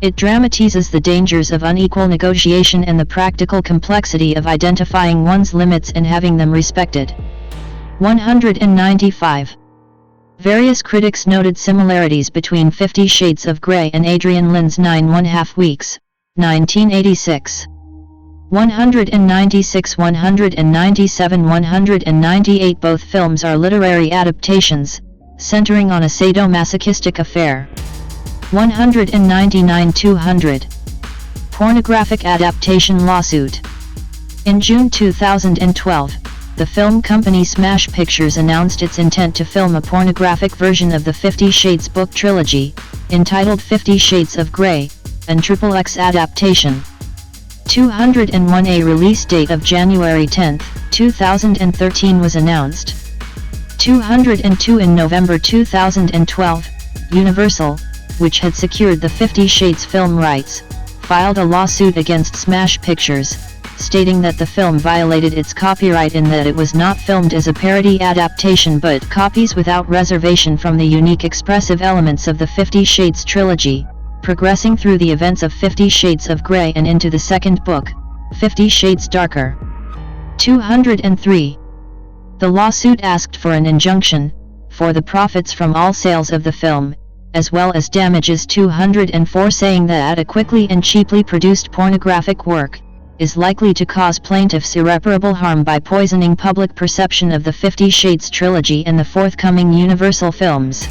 It dramatizes the dangers of unequal negotiation and the practical complexity of identifying one's limits and having them respected. 195. Various critics noted similarities between 50 Shades of Grey and Adrian Lyne's 9½ Weeks, 1986. 196 197 198 Both films are literary adaptations, centering on a sadomasochistic affair. 199 200. Pornographic adaptation lawsuit. In June 2012, the film company Smash Pictures announced its intent to film a pornographic version of the 50 Shades book trilogy, entitled 50 Shades of Grey, an XXX adaptation. 201 A release date of January 10, 2013 was announced. 202 In November 2012, Universal, which had secured the 50 Shades film rights, filed a lawsuit against Smash Pictures, stating that the film violated its copyright in that it was not filmed as a parody adaptation but copies without reservation from the unique expressive elements of the 50 Shades trilogy, progressing through the events of 50 Shades of Grey and into the second book, 50 Shades Darker. 203. The lawsuit asked for an injunction for the profits from all sales of the film, as well as damages. 204, saying that a quickly and cheaply produced pornographic work is likely to cause plaintiffs irreparable harm by poisoning public perception of the 50 Shades trilogy and the forthcoming Universal films.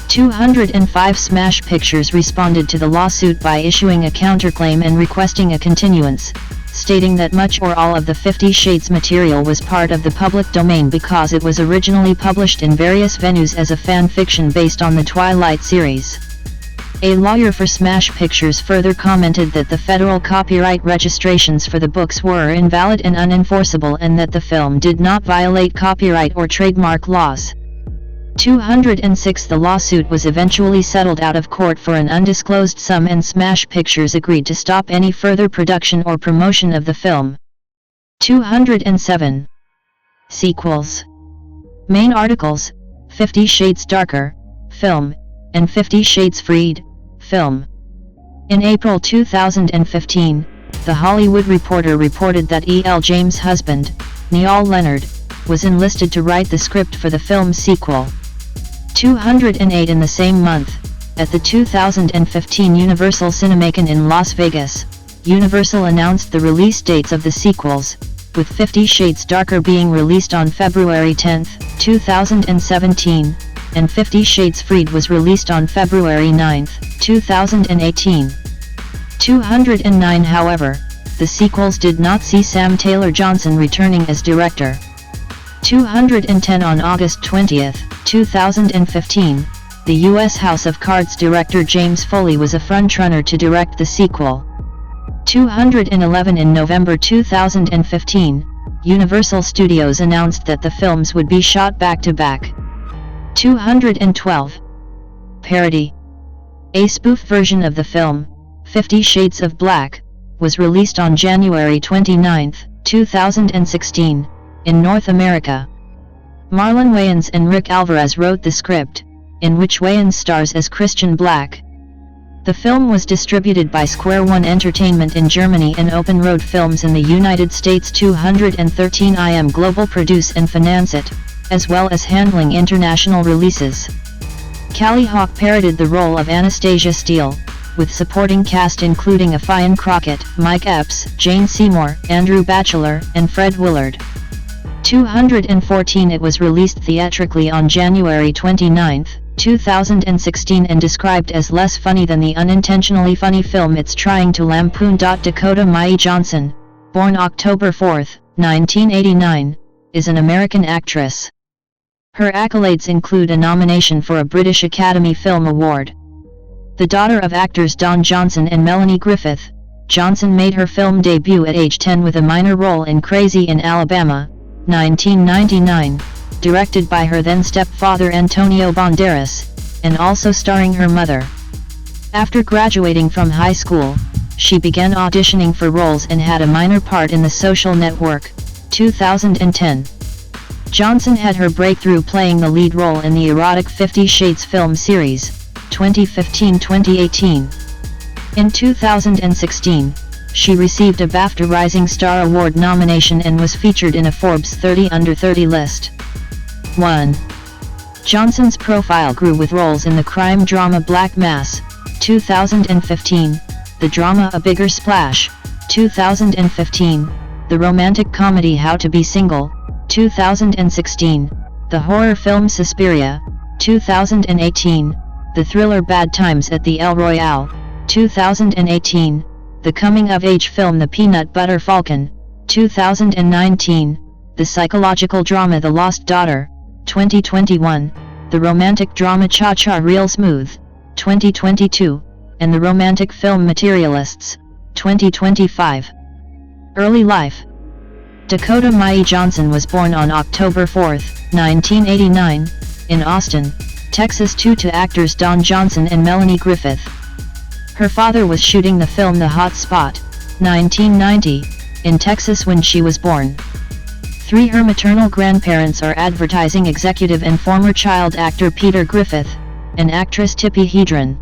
205, Smash Pictures responded to the lawsuit by issuing a counterclaim and requesting a continuance, stating that much or all of the 50 Shades material was part of the public domain because it was originally published in various venues as a fan fiction based on the Twilight series. A lawyer for Smash Pictures further commented that the federal copyright registrations for the books were invalid and unenforceable and that the film did not violate copyright or trademark laws. 206, the lawsuit was eventually settled out of court for an undisclosed sum and Smash Pictures agreed to stop any further production or promotion of the film. 207. Sequels. Main articles: 50 Shades Darker, film, and 50 Shades Freed, film. In April 2015, The Hollywood Reporter reported that E.L. James' husband, Neil Leonard, was enlisted to write the script for the film's sequel. 208, in the same month, at the 2015 Universal Cinemacon in Las Vegas, Universal announced the release dates of the sequels, with 50 Shades Darker being released on February 10, 2017, and 50 Shades Freed was released on February 9, 2018. 209, however, the sequels did not see Sam Taylor Johnson returning as director. 210, on August 20, 2015, the U.S. House of Cards director James Foley was a frontrunner to direct the sequel. 211, in November 2015, Universal Studios announced that the films would be shot back-to-back. 212. Parody. A spoof version of the film, 50 Shades of Black, was released on January 29, 2016, in North America. Marlon Wayans and Rick Alvarez wrote the script, in which Wayans stars as Christian Black. The film was distributed by Square One Entertainment in Germany and Open Road Films in the United States. 213, IM Global produce and finance it, as well as handling international releases. Callie Hawk parodied the role of Anastasia Steele, with supporting cast including Affion Crockett, Mike Epps, Jane Seymour, Andrew Batchelor, and Fred Willard. 214, it was released theatrically on January 29, 2016 and described as less funny than the unintentionally funny film it's trying to lampoon. Dakota Mae Johnson, born October 4, 1989, is an American actress. Her accolades include a nomination for a British Academy Film Award. The daughter of actors Don Johnson and Melanie Griffith, Johnson made her film debut at age 10 with a minor role in Crazy in Alabama, 1999, directed by her then stepfather Antonio Banderas, and also starring her mother. After graduating from high school, she began auditioning for roles and had a minor part in The Social Network, 2010. Johnson had her breakthrough playing the lead role in the erotic 50 Shades film series, 2015-2018. In 2016, she received a BAFTA Rising Star Award nomination and was featured in a Forbes 30 Under 30 list. 1. Johnson's profile grew with roles in the crime drama Black Mass, 2015, the drama A Bigger Splash, 2015, the romantic comedy How to Be Single, 2016, the horror film Suspiria, 2018, the thriller Bad Times at the El Royale, 2018, the coming-of-age film The Peanut Butter Falcon, 2019, the psychological drama The Lost Daughter, 2021, the romantic drama Cha Cha Real Smooth, 2022, and the romantic film Materialists, 2025. Early life. Dakota Mae Johnson was born on October 4, 1989, in Austin, Texas to actors Don Johnson and Melanie Griffith. Her father was shooting the film The Hot Spot, 1990, in Texas when she was born. 3. Her maternal grandparents are advertising executive and former child actor Peter Griffith, and actress Tippi Hedren.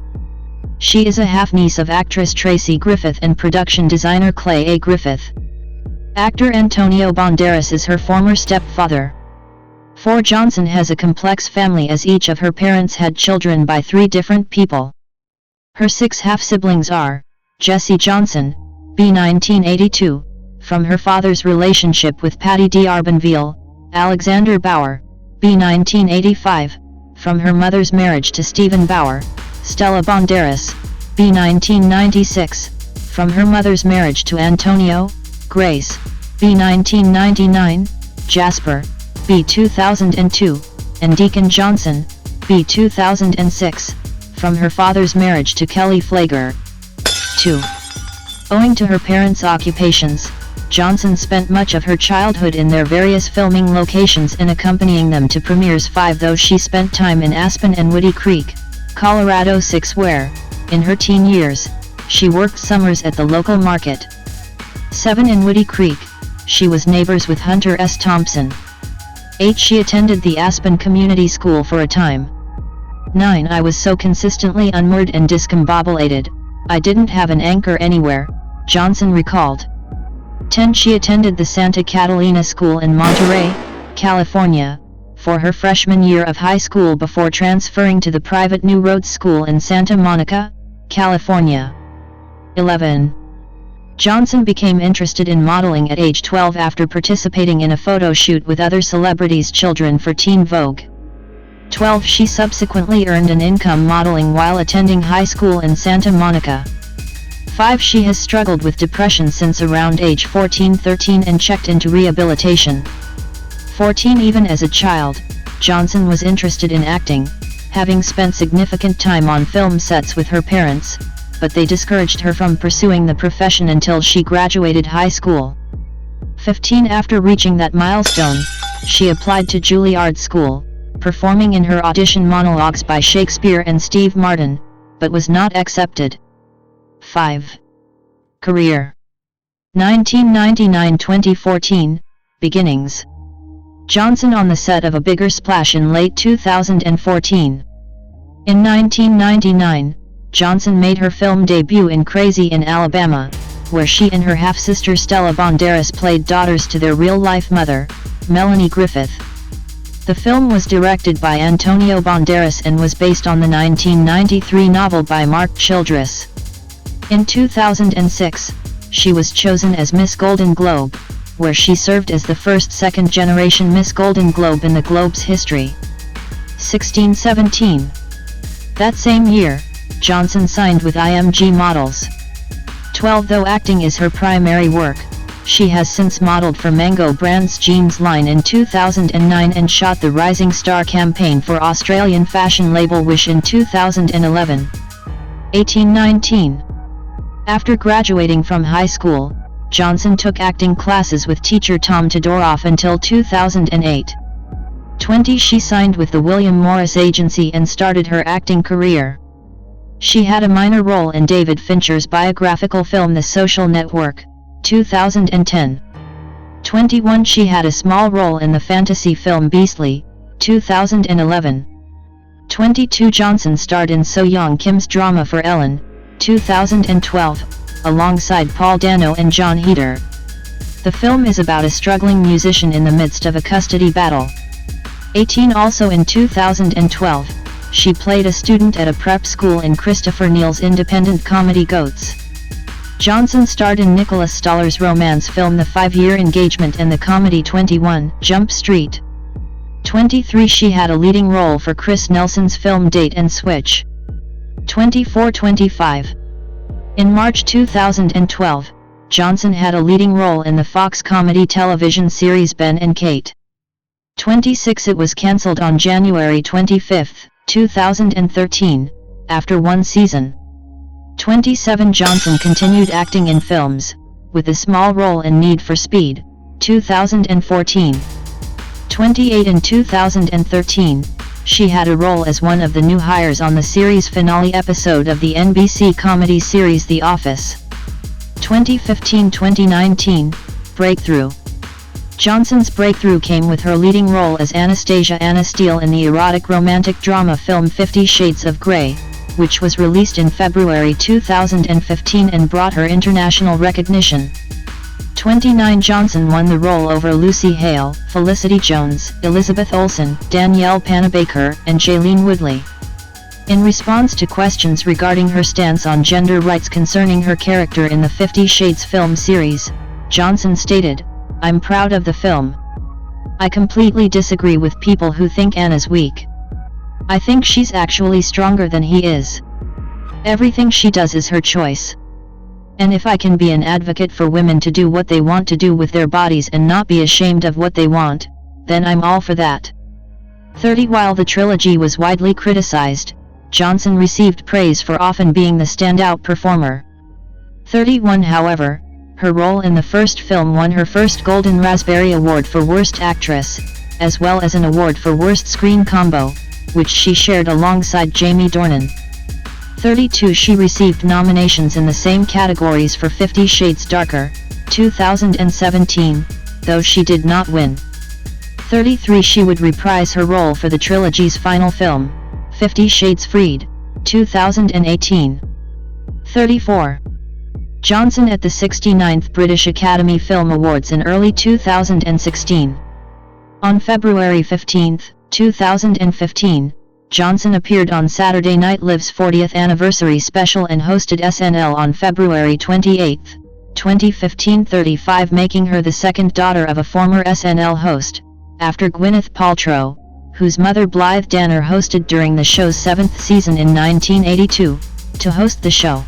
She is a half-niece of actress Tracy Griffith and production designer Clay A. Griffith. Actor Antonio Banderas is her former stepfather. 4. Johnson has a complex family as each of her parents had children by 3 different people. Her 6 half-siblings are: Jessie Johnson, b. 1982, from her father's relationship with Patty D'Arbanville; Alexander Bauer, b. 1985, from her mother's marriage to Stephen Bauer; Stella Banderas, b. 1996, from her mother's marriage to Antonio; Grace, b. 1999, Jasper, b. 2002, and Deacon Johnson, b. 2006, from her father's marriage to Kelly Flager. 2. Owing to her parents' occupations, Johnson spent much of her childhood in their various filming locations and accompanying them to premieres. 5. Though she spent time in Aspen and Woody Creek, Colorado. 6. Where, in her teen years, she worked summers at the local market. 7. In Woody Creek, she was neighbors with Hunter S. Thompson. 8. She attended the Aspen Community School for a time. 9. I was so consistently unmoored and discombobulated, I didn't have an anchor anywhere, Johnson recalled. 10. She attended the Santa Catalina School in Monterey, California, for her freshman year of high school before transferring to the private New Roads School in Santa Monica, California. 11. Johnson became interested in modeling at age 12 after participating in a photo shoot with other celebrities' children for Teen Vogue. 12. She subsequently earned an income modeling while attending high school in Santa Monica. 5. She has struggled with depression since around age 14-13 and checked into rehabilitation. 14. Even as a child, Johnson was interested in acting, having spent significant time on film sets with her parents, but they discouraged her from pursuing the profession until she graduated high school. 15. After reaching that milestone, she applied to Juilliard School, performing in her audition monologues by Shakespeare and Steve Martin, but was not accepted. 5. Career. 1999-2014, Beginnings. Johnson on the set of A Bigger Splash in late 2014. In 1999, Johnson made her film debut in Crazy in Alabama, where she and her half-sister Stella Banderas played daughters to their real-life mother, Melanie Griffith. The film was directed by Antonio Banderas and was based on the 1993 novel by Mark Childress. In 2006, she was chosen as Miss Golden Globe, where she served as the first second-generation Miss Golden Globe in the Globe's history. 16-17. That same year, Johnson signed with IMG Models. 12. Though acting is her primary work, she has since modeled for Mango Brand's jeans line in 2009 and shot the Rising Star campaign for Australian fashion label Wish in 2011. 18-19. After graduating from high school, Johnson took acting classes with teacher Tom Todoroff until 2008. 20. She signed with the William Morris Agency and started her acting career. She had a minor role in David Fincher's biographical film The Social Network, 2010. 21. She had a small role in the fantasy film Beastly, 2011. 22. Johnson starred in So Young Kim's drama for Ellen, 2012, alongside Paul Dano and John Heder. The film is about a struggling musician in the midst of a custody battle. 18. Also in 2012, she played a student at a prep school in Christopher Neal's independent comedy Goats. Johnson starred in Nicholas Stoller's romance film The 5-Year Engagement and the comedy 21 Jump Street. 23. She had a leading role for Chris Nelson's film Date and Switch. 24-25. In March 2012, Johnson had a leading role in the Fox comedy television series Ben and Kate. 26. It was cancelled on January 25, 2013, after one season. 27. Johnson continued acting in films, with a small role in Need for Speed, 2014. 28. In 2013, she had a role as one of the new hires on the series finale episode of the NBC comedy series The Office. 2015-2019, Breakthrough. Johnson's breakthrough came with her leading role as Anastasia Anna Steele in the erotic romantic drama film 50 Shades of Grey, which was released in February 2015 and brought her international recognition. 29 Johnson won the role over Lucy Hale, Felicity Jones, Elizabeth Olsen, Danielle Panabaker, and Shailene Woodley. In response to questions regarding her stance on gender rights concerning her character in the 50 Shades film series, Johnson stated, "I'm proud of the film. I completely disagree with people who think Anna's weak. I think she's actually stronger than he is. Everything she does is her choice. And if I can be an advocate for women to do what they want to do with their bodies and not be ashamed of what they want, then I'm all for that." 30 While the trilogy was widely criticized, Johnson received praise for often being the standout performer. 31 However, her role in the first film won her first Golden Raspberry Award for Worst Actress, as well as an award for Worst Screen Combo, which she shared alongside Jamie Dornan. 32 She received nominations in the same categories for 50 Shades Darker, 2017, though she did not win. 33 She would reprise her role for the trilogy's final film, 50 Shades Freed, 2018. 34. Johnson at the 69th British Academy Film Awards in early 2016. On February 15, 2015, Johnson appeared on Saturday Night Live's 40th anniversary special and hosted SNL on February 28, 2015. 35 Making her the second daughter of a former SNL host, after Gwyneth Paltrow, whose mother Blythe Danner hosted during the show's 7th season in 1982, to host the show.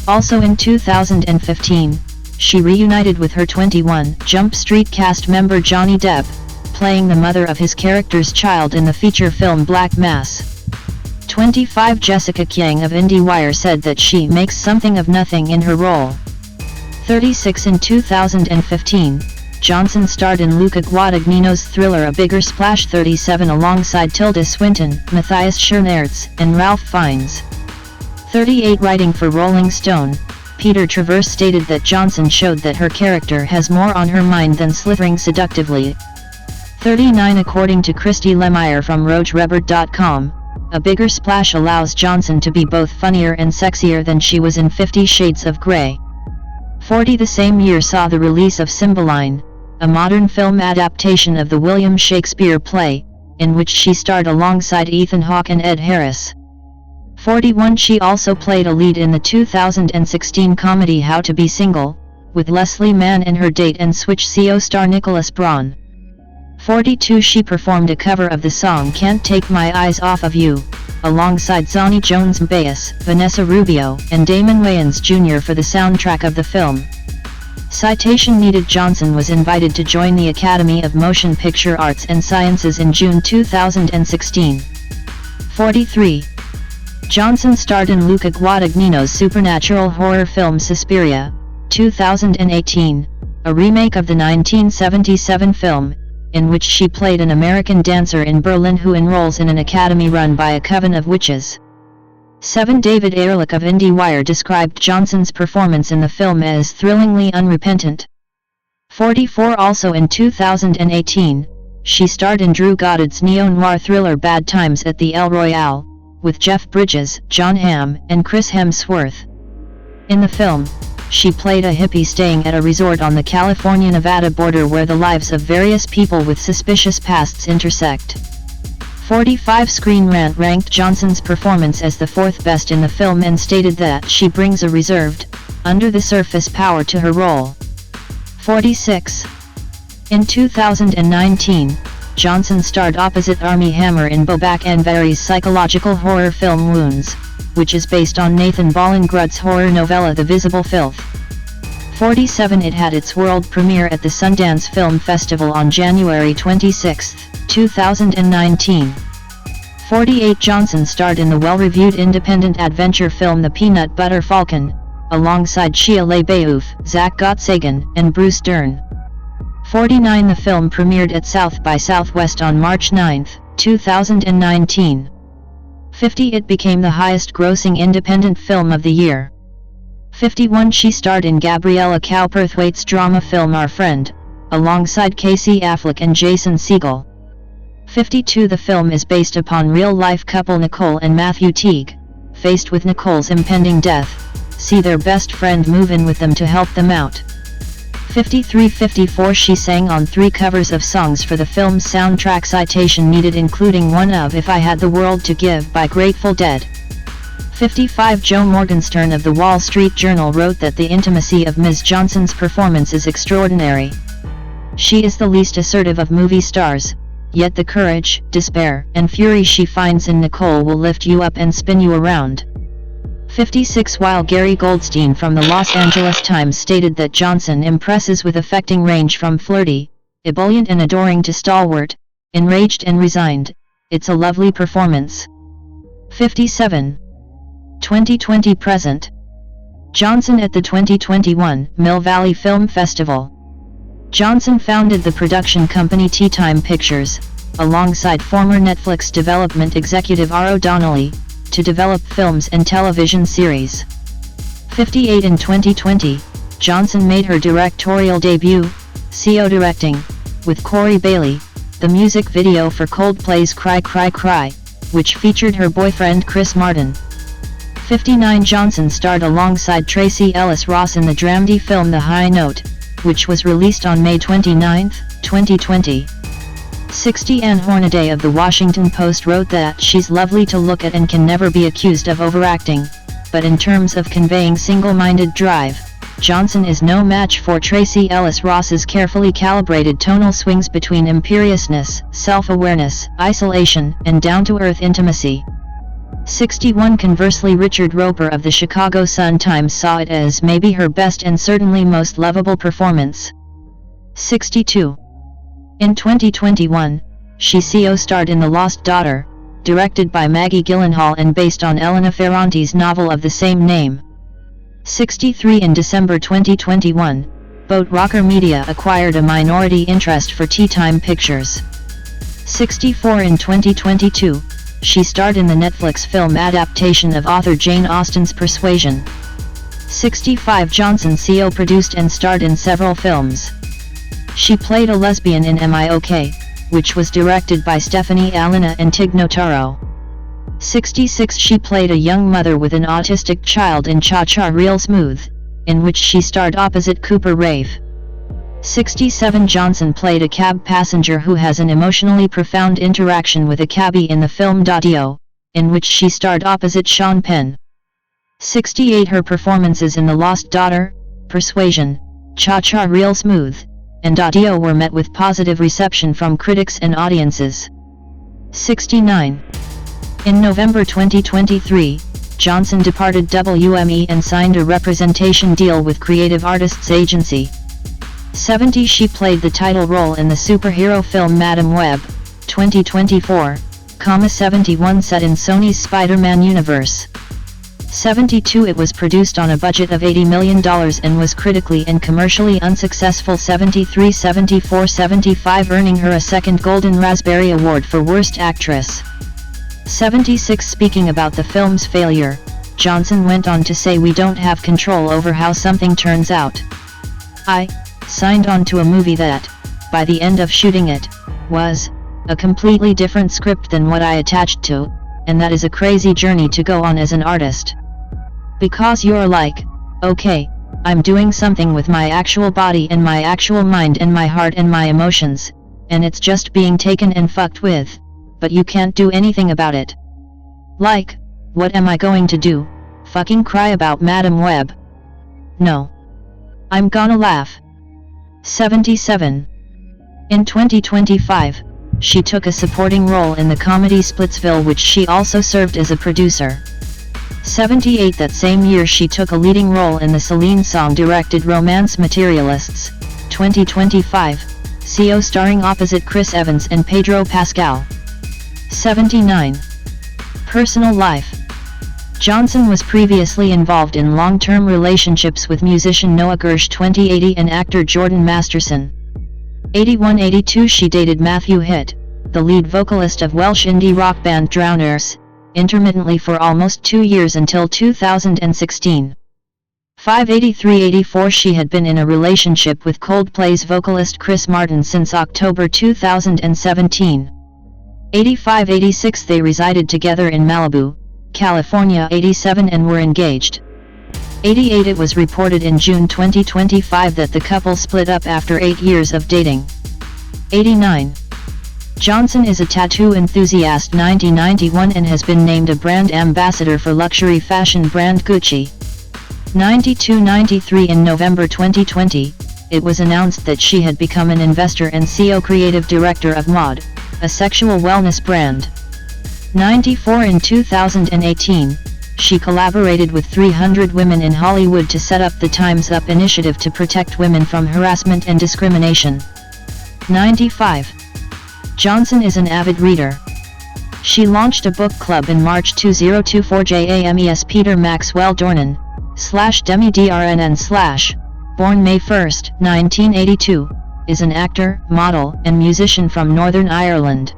Also in 2015, she reunited with her 21 Jump Street cast member Johnny Depp, playing the mother of his character's child in the feature film Black Mass. 25 Jessica Kyang of IndieWire said that she makes something of nothing in her role. 36 In 2015, Johnson starred in Luca Guadagnino's thriller A Bigger Splash. 37 Alongside Tilda Swinton, Matthias Schoenaerts, and Ralph Fiennes. 38 Writing for Rolling Stone, Peter Travers stated that Johnson showed that her character has more on her mind than slithering seductively. 39 According to Christy Lemire from RogerEbert.com, A Bigger Splash allows Johnson to be both funnier and sexier than she was in 50 Shades of Grey. 40 The same year saw the release of Cymbeline, a modern film adaptation of the William Shakespeare play, in which she starred alongside Ethan Hawke and Ed Harris. 41 She also played a lead in the 2016 comedy How to Be Single, with Leslie Mann and her date and Switch CO star Nicholas Braun. 42 She performed a cover of the song Can't Take My Eyes Off of You, alongside Zonnie Jones Baez, Vanessa Rubio, and Damon Wayans Jr. for the soundtrack of the film. Citation needed. Johnson was invited to join the Academy of Motion Picture Arts and Sciences in June 2016. 43. Johnson starred in Luca Guadagnino's supernatural horror film Suspiria, 2018, a remake of the 1977 film, in which she played an American dancer in Berlin who enrolls in an academy run by a coven of witches. 7 David Ehrlich of IndieWire described Johnson's performance in the film as thrillingly unrepentant. 44 Also in 2018, she starred in Drew Goddard's neo-noir thriller Bad Times at the El Royale, with Jeff Bridges, Jon Hamm, and Chris Hemsworth. In the film, she played a hippie staying at a resort on the California-Nevada border where the lives of various people with suspicious pasts intersect. 45 Screen Rant ranked Johnson's performance as the fourth best in the film and stated that she brings a reserved, under-the-surface power to her role. 46. In 2019, Johnson starred opposite Armie Hammer in Bobak Anvari's psychological horror film Wounds, which is based on Nathan Ballingrud's horror novella The Visible Filth. 47 It had its world premiere at the Sundance Film Festival on January 26, 2019. 48 Johnson starred in the well-reviewed independent adventure film The Peanut Butter Falcon, alongside Shia LaBeouf, Zach Gottsagen, and Bruce Dern. 49 The film premiered at South by Southwest on March 9, 2019. 50 It became the highest-grossing independent film of the year. 51 She starred in Gabriella Cowperthwaite's drama film Our Friend, alongside Casey Affleck and Jason Segel. 52 The film is based upon real-life couple Nicole and Matthew Teague. Faced with Nicole's impending death, see their best friend move in with them to help them out. 53-54 She sang on 3 covers of songs for the film's soundtrack. Citation needed including one of If I Had the World to Give by Grateful Dead. 55 Joe Morgenstern of the Wall Street Journal wrote that the intimacy of Ms. Johnson's performance is extraordinary. She is the least assertive of movie stars, yet the courage, despair, and fury she finds in Nicole will lift you up and spin you around. 56 While Gary Goldstein from the Los Angeles Times stated that Johnson impresses with affecting range from flirty, ebullient and adoring to stalwart, enraged and resigned, it's a lovely performance. 57. 2020 Present. Johnson at the 2021 Mill Valley Film Festival. Johnson founded the production company Tea Time Pictures, alongside former Netflix development executive R.O. Donnelly, to develop films and television series. 58 In 2020, Johnson made her directorial debut, CO directing, with Corey Bailey, the music video for Coldplay's Cry Cry Cry, which featured her boyfriend Chris Martin. 59 Johnson starred alongside Tracy Ellis Ross in the dramedy film The High Note, which was released on May 29, 2020. 60 Ann Hornaday of the Washington Post wrote that she's lovely to look at and can never be accused of overacting, but in terms of conveying single-minded drive, Johnson is no match for Tracy Ellis Ross's carefully calibrated tonal swings between imperiousness, self-awareness, isolation, and down-to-earth intimacy. 61 Conversely, Richard Roper of the Chicago Sun-Times saw it as maybe her best and certainly most lovable performance. 62. In 2021, she co-starred in The Lost Daughter, directed by Maggie Gyllenhaal and based on Elena Ferrante's novel of the same name. 63 In December 2021, Boat Rocker Media acquired a minority interest for Tea Time Pictures. 64 In 2022, she starred in the Netflix film adaptation of author Jane Austen's Persuasion. 65 Johnson co-produced and starred in several films. She played a lesbian in M.I.O.K., which was directed by Stephanie Alina and Tig Notaro. 66 She played a young mother with an autistic child in Cha-Cha Real Smooth, in which she starred opposite Cooper Rave. 67 Johnson played a cab passenger who has an emotionally profound interaction with a cabbie in the film Daddio, in which she starred opposite Sean Penn. 68 Her performances in The Lost Daughter, Persuasion, Cha-Cha Real Smooth, and Daddio were met with positive reception from critics and audiences. 69. In November 2023, Johnson departed WME and signed a representation deal with Creative Artists Agency. 70 She played the title role in the superhero film Madam Web, 2024, 71 set in Sony's Spider-Man universe. 72 It was produced on a budget of $80 million and was critically and commercially unsuccessful. 73 74 75 earning her a second Golden Raspberry Award for Worst Actress. 76 Speaking about the film's failure, Johnson went on to say, "We don't have control over how something turns out. I signed on to a movie that, by the end of shooting it, was a completely different script than what I attached to, and that is a crazy journey to go on as an artist. Because you're like, okay, I'm doing something with my actual body and my actual mind and my heart and my emotions, and it's just being taken and fucked with, but you can't do anything about it. Like, what am I going to do, fucking cry about Madam Web? No. I'm gonna laugh." 77. In 2025, she took a supporting role in the comedy Splitsville, which she also served as a producer. 78 That same year she took a leading role in the Celine Song-directed romance Materialists, 2025, CO starring opposite Chris Evans and Pedro Pascal. 79. Personal life. Johnson was previously involved in long-term relationships with musician Noah Gersh 2080 and actor Jordan Masterson. 81-82 She dated Matthew Hitt, the lead vocalist of Welsh indie rock band Drowners, intermittently for almost 2 years until 2016. 583-84 She had been in a relationship with Coldplay's vocalist Chris Martin since October 2017. 85-86 They resided together in Malibu, California 87 and were engaged. 88. It was reported in June 2025 that the couple split up after 8 years of dating. 89. Johnson is a tattoo enthusiast 1991 and has been named a brand ambassador for luxury fashion brand Gucci. 92-93. In November 2020, it was announced that she had become an investor and CEO creative director of Mod, a sexual wellness brand. 94. In 2018, she collaborated with 300 women in Hollywood to set up the Time's Up initiative to protect women from harassment and discrimination. 95. Johnson is an avid reader. She launched a book club in March 2024. JAMES Peter Maxwell Dornan, /Demi DRNN/, born May 1, 1982, is an actor, model, and musician from Northern Ireland.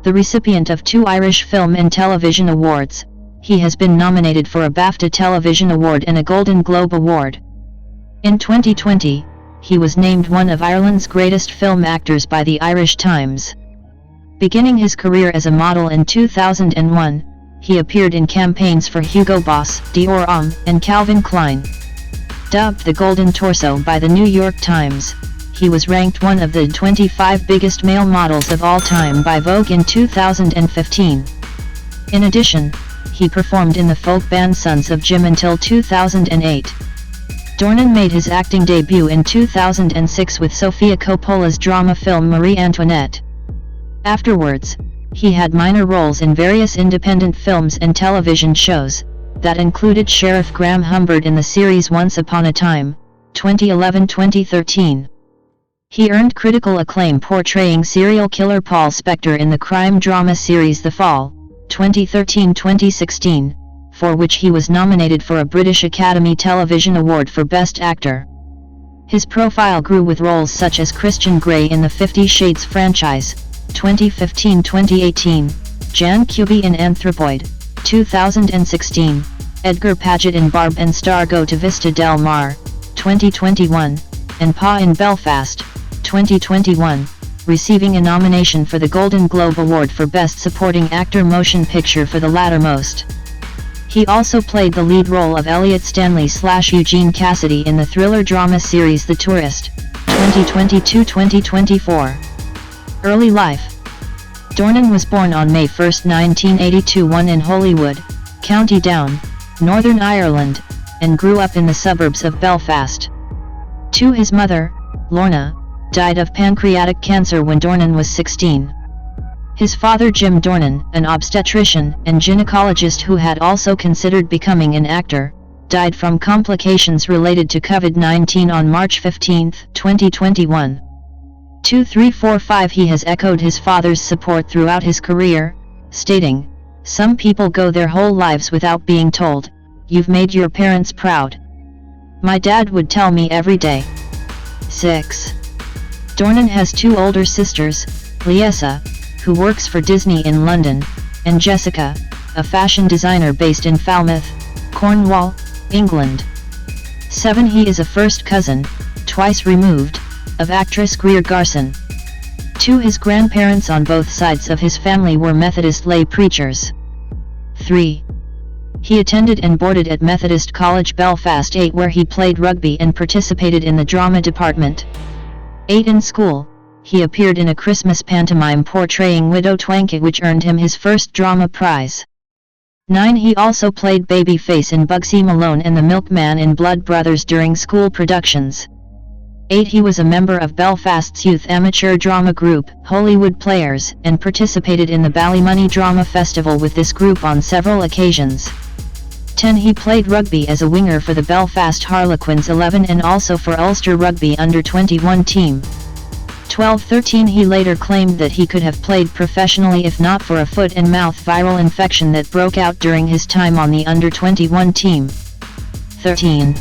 The recipient of 2 Irish Film and Television Awards, he has been nominated for a BAFTA Television Award and a Golden Globe Award. In 2020, he was named one of Ireland's greatest film actors by the Irish Times. Beginning his career as a model in 2001, he appeared in campaigns for Hugo Boss, Dior Homme, and Calvin Klein. Dubbed the Golden Torso by the New York Times, he was ranked one of the 25 biggest male models of all time by Vogue in 2015. In addition, he performed in the folk band Sons of Jim until 2008. Dornan made his acting debut in 2006 with Sofia Coppola's drama film Marie Antoinette. Afterwards, he had minor roles in various independent films and television shows, that included Sheriff Graham Humbert in the series Once Upon a Time, 2011-2013. He earned critical acclaim portraying serial killer Paul Spector in the crime drama series The Fall, 2013-2016, for which he was nominated for a British Academy Television Award for Best Actor. His profile grew with roles such as Christian Grey in the 50 Shades franchise, 2015-2018, Jan Kuby in Anthropoid, 2016, Edgar Paget in Barb and Star Go to Vista Del Mar, 2021, and Pa in Belfast, 2021, receiving a nomination for the Golden Globe Award for Best Supporting Actor Motion Picture for the lattermost. He also played the lead role of Elliot Stanley/Eugene Cassidy in the thriller drama series The Tourist, 2022-2024. Early life. Dornan was born on May 1, 1982 in Holywood, County Down, Northern Ireland, and grew up in the suburbs of Belfast. His mother, Lorna, died of pancreatic cancer when Dornan was 16. His father Jim Dornan, an obstetrician and gynecologist who had also considered becoming an actor, died from complications related to COVID-19 on March 15, 2021. 2345 He has echoed his father's support throughout his career, stating, "Some people go their whole lives without being told, you've made your parents proud. My dad would tell me every day." 6. Dornan has 2 older sisters, Liesa, who works for Disney in London, and Jessica, a fashion designer based in Falmouth, Cornwall, England. 7. He is a first cousin, twice removed, of actress Greer Garson. 2. His grandparents on both sides of his family were Methodist lay preachers. 3. He attended and boarded at Methodist College Belfast. 8. Where he played rugby and participated in the drama department. 8. In school, he appeared in a Christmas pantomime portraying Widow Twankit which earned him his first drama prize. 9. He also played Babyface in Bugsy Malone and the Milkman in Blood Brothers during school productions. 8. He was a member of Belfast's youth amateur drama group, Hollywood Players, and participated in the Ballymoney Drama Festival with this group on several occasions. 10. He played rugby as a winger for the Belfast Harlequins 11 and also for Ulster Rugby under-21 team. 12-13 He later claimed that he could have played professionally if not for a foot and mouth viral infection that broke out during his time on the under-21 team. 13.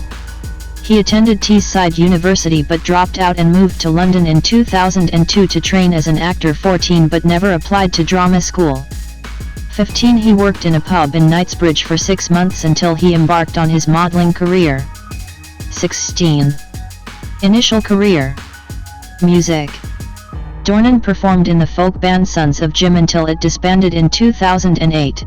He attended Teesside University but dropped out and moved to London in 2002 to train as an actor. 14 But never applied to drama school. 15 He worked in a pub in Knightsbridge for 6 months until he embarked on his modeling career. 16. Initial career. Music. Dornan performed in the folk band Sons of Jim until it disbanded in 2008.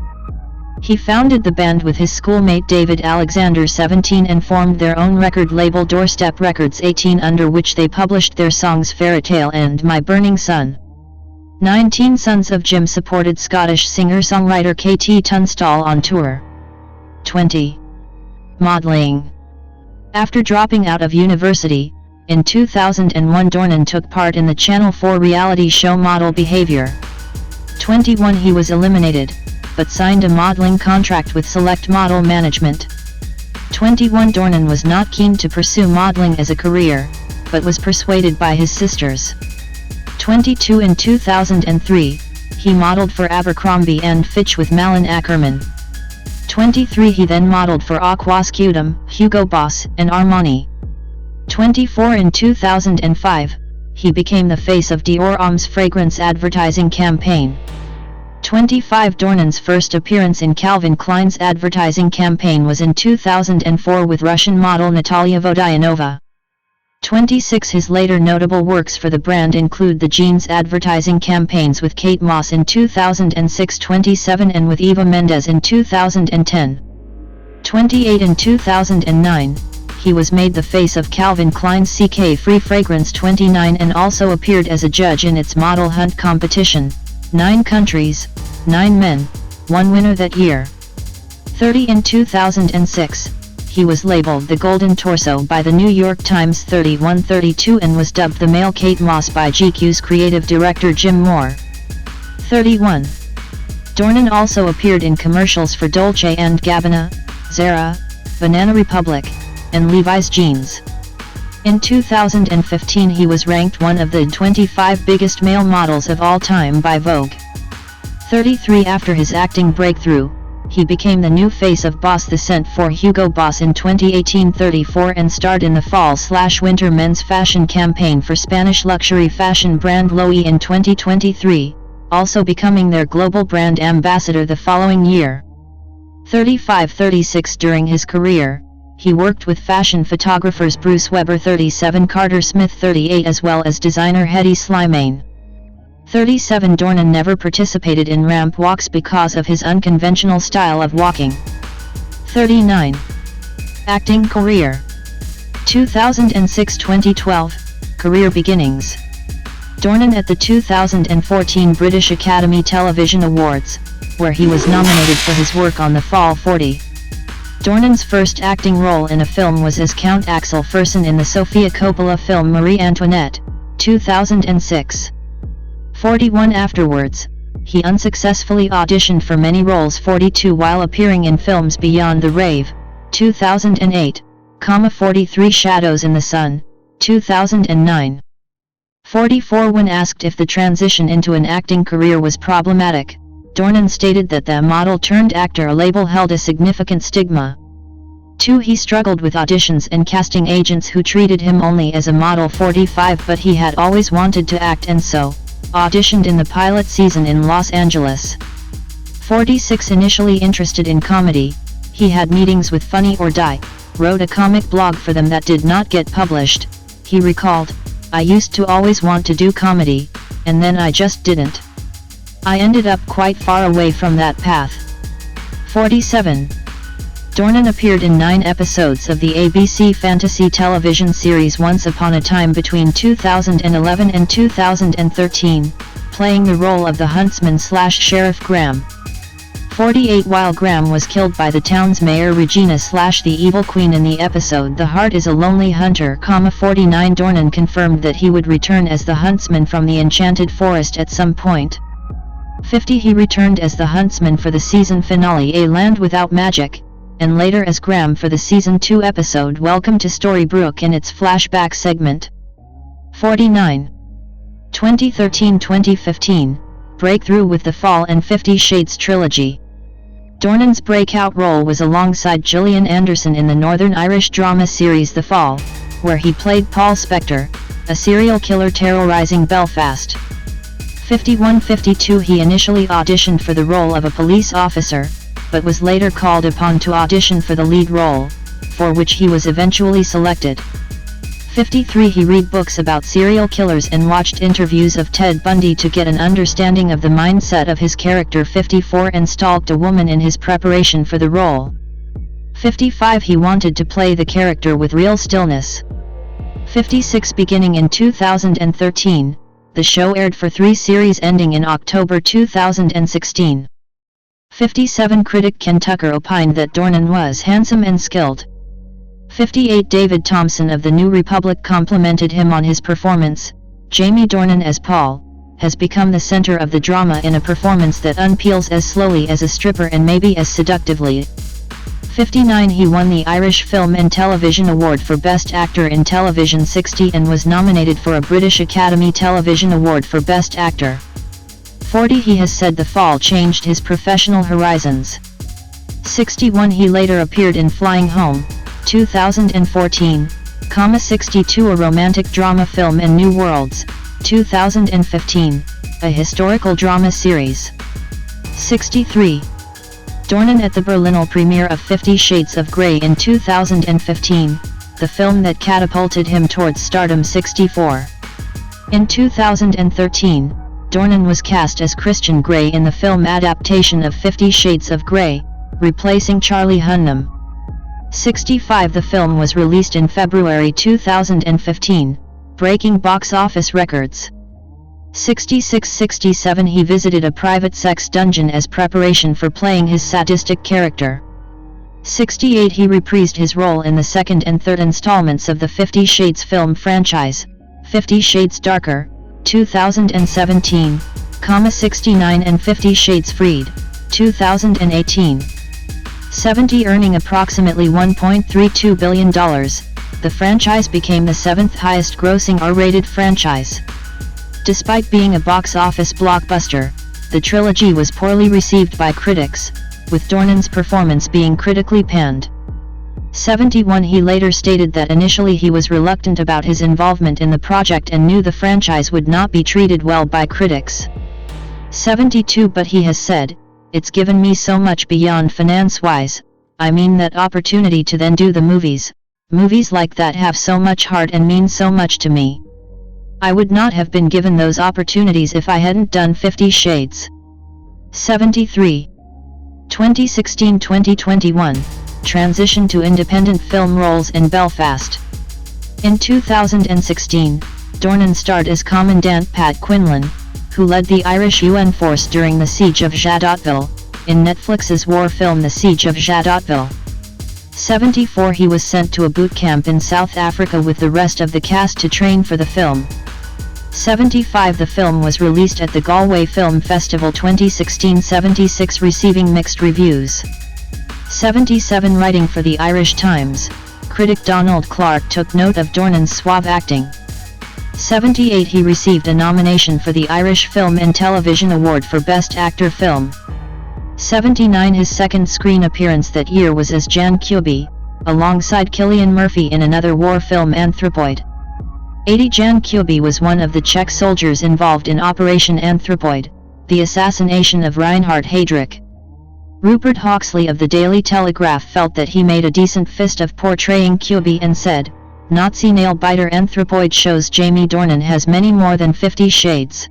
He founded the band with his schoolmate David Alexander 17 and formed their own record label Doorstep Records 18, under which they published their songs Fairytale and My Burning Sun. 19 Sons of Jim supported Scottish singer-songwriter KT Tunstall on tour. 20. Modeling. After dropping out of university, in 2001 Dornan took part in the Channel 4 reality show Model Behavior. 21 He was eliminated, but signed a modeling contract with Select Model Management. 21 Dornan was not keen to pursue modeling as a career, but was persuaded by his sisters. 22 In 2003, he modeled for Abercrombie & Fitch with Malin Ackerman. 23 He then modeled for Aquascutum, Hugo Boss, and Armani. 24 In 2005, he became the face of Dior Homme fragrance advertising campaign. 25 Dornan's first appearance in Calvin Klein's advertising campaign was in 2004 with Russian model Natalia Vodayanova. 26 His later notable works for the brand include the jeans advertising campaigns with Kate Moss in 2006, 27 and with Eva Mendes in 2010. 28 In 2009, he was made the face of Calvin Klein's CK Free Fragrance 29 and also appeared as a judge in its model hunt competition. 9 countries, 9 men, 1 winner that year. 30 In 2006, he was labeled the Golden Torso by the New York Times 3132 and was dubbed the male Kate Moss by GQ's creative director Jim Moore. 31. Dornan also appeared in commercials for Dolce & Gabbana, Zara, Banana Republic, and Levi's Jeans. In 2015 he was ranked one of the 25 biggest male models of all time by Vogue. 33 After his acting breakthrough, he became the new face of Boss the Scent for Hugo Boss in 2018. 34 And starred in the fall/winter men's fashion campaign for Spanish luxury fashion brand Loewe in 2023, also becoming their global brand ambassador the following year. 35 36 During his career, he worked with fashion photographers Bruce Weber 37, Carter Smith 38, as well as designer Hedi Slimane. 37 Dornan never participated in ramp walks because of his unconventional style of walking. 39. Acting career. 2006-2012, career beginnings. Dornan at the 2014 British Academy Television Awards, where he was nominated for his work on The Fall 40. Dornan's first acting role in a film was as Count Axel Fersen in the Sofia Coppola film Marie Antoinette, 2006. 41 Afterwards, he unsuccessfully auditioned for many roles. 42 While appearing in films Beyond the Rave, 2008, 43 Shadows in the Sun, 2009. 44 When asked if the transition into an acting career was problematic, Dornan stated that the model-turned-actor label held a significant stigma. 2 He struggled with auditions and casting agents who treated him only as a model. 45 But he had always wanted to act and so auditioned in the pilot season in Los Angeles. 46 Initially interested in comedy, he had meetings with Funny or Die, wrote a comic blog for them that did not get published. He recalled, "I used to always want to do comedy, and then I just didn't. I ended up quite far away from that path." 47. Dornan appeared in 9 episodes of the ABC fantasy television series Once Upon a Time between 2011 and 2013, playing the role of the huntsman/Sheriff Graham. 48 While Graham was killed by the town's mayor Regina/the Evil Queen in the episode The Heart is a Lonely Hunter, 49 Dornan confirmed that he would return as the huntsman from the Enchanted Forest at some point. 50 He returned as the huntsman for the season finale A Land Without Magic, and later as Graham for the season 2 episode Welcome to Storybrooke in its flashback segment. 49. 2013-2015, breakthrough with The Fall and 50 Shades trilogy. Dornan's breakout role was alongside Gillian Anderson in the Northern Irish drama series The Fall, where he played Paul Spector, a serial killer terrorizing Belfast. 51-52 He initially auditioned for the role of a police officer, but was later called upon to audition for the lead role, for which he was eventually selected. 53 He read books about serial killers and watched interviews of Ted Bundy to get an understanding of the mindset of his character. 54 And stalked a woman in his preparation for the role. 55 He wanted to play the character with real stillness. 56 Beginning in 2013, the show aired for 3 series ending in October 2016. 57 Critic Ken Tucker opined that Dornan was handsome and skilled. 58 David Thompson of The New Republic complimented him on his performance. Jamie Dornan as Paul has become the center of the drama in a performance that unpeels as slowly as a stripper and maybe as seductively. 59 He won the Irish Film and Television Award for Best Actor in Television. 60 And was nominated for a British Academy Television Award for Best Actor. 40 He has said the fall changed his professional horizons. 61 He later appeared in Flying Home, 2014, 62 A romantic drama film, and New Worlds, 2015, a historical drama series. 63 Dornan at the Berlinale premiere of 50 Shades of Grey in 2015, the film that catapulted him towards stardom. 64 In 2013, Dornan was cast as Christian Grey in the film adaptation of 50 Shades of Grey, replacing Charlie Hunnam. 65 The film was released in February 2015, breaking box office records. 66-67 He visited a private sex dungeon as preparation for playing his sadistic character. 68 He reprised his role in the second and third installments of the 50 Shades film franchise, 50 Shades Darker, 2017, 69 and 50 Shades Freed, 2018. 70 Earning approximately $1.32 billion, the franchise became the 7th highest grossing R-rated franchise. Despite being a box office blockbuster, the trilogy was poorly received by critics, with Dornan's performance being critically panned. 71 He later stated that initially he was reluctant about his involvement in the project and knew the franchise would not be treated well by critics. 72 But he has said, "It's given me so much beyond finance-wise, I mean that opportunity to then do the movies like that have so much heart and mean so much to me. I would not have been given those opportunities if I hadn't done 50 Shades." 73 2016-2021, transition to independent film roles in Belfast. In 2016, Dornan starred as Commandant Pat Quinlan, who led the Irish UN force during the Siege of Jadotville, in Netflix's war film The Siege of Jadotville. 74 He was sent to a boot camp in South Africa with the rest of the cast to train for the film. 75 The film was released at the Galway Film Festival 2016. 76 Receiving mixed reviews. 77 Writing for the Irish Times, critic Donald Clark took note of Dornan's suave acting. 78 He received a nomination for the Irish Film and Television Award for Best Actor Film. 79 His second screen appearance that year was as Jan Kuby, alongside Cillian Murphy in another war film Anthropoid. 80 Jan Kuby was one of the Czech soldiers involved in Operation Anthropoid, the assassination of Reinhard Heydrich. Rupert Hawksley of the Daily Telegraph felt that he made a decent fist of portraying Kuby and said, "Nazi nail-biter Anthropoid shows Jamie Dornan has many more than 50 shades."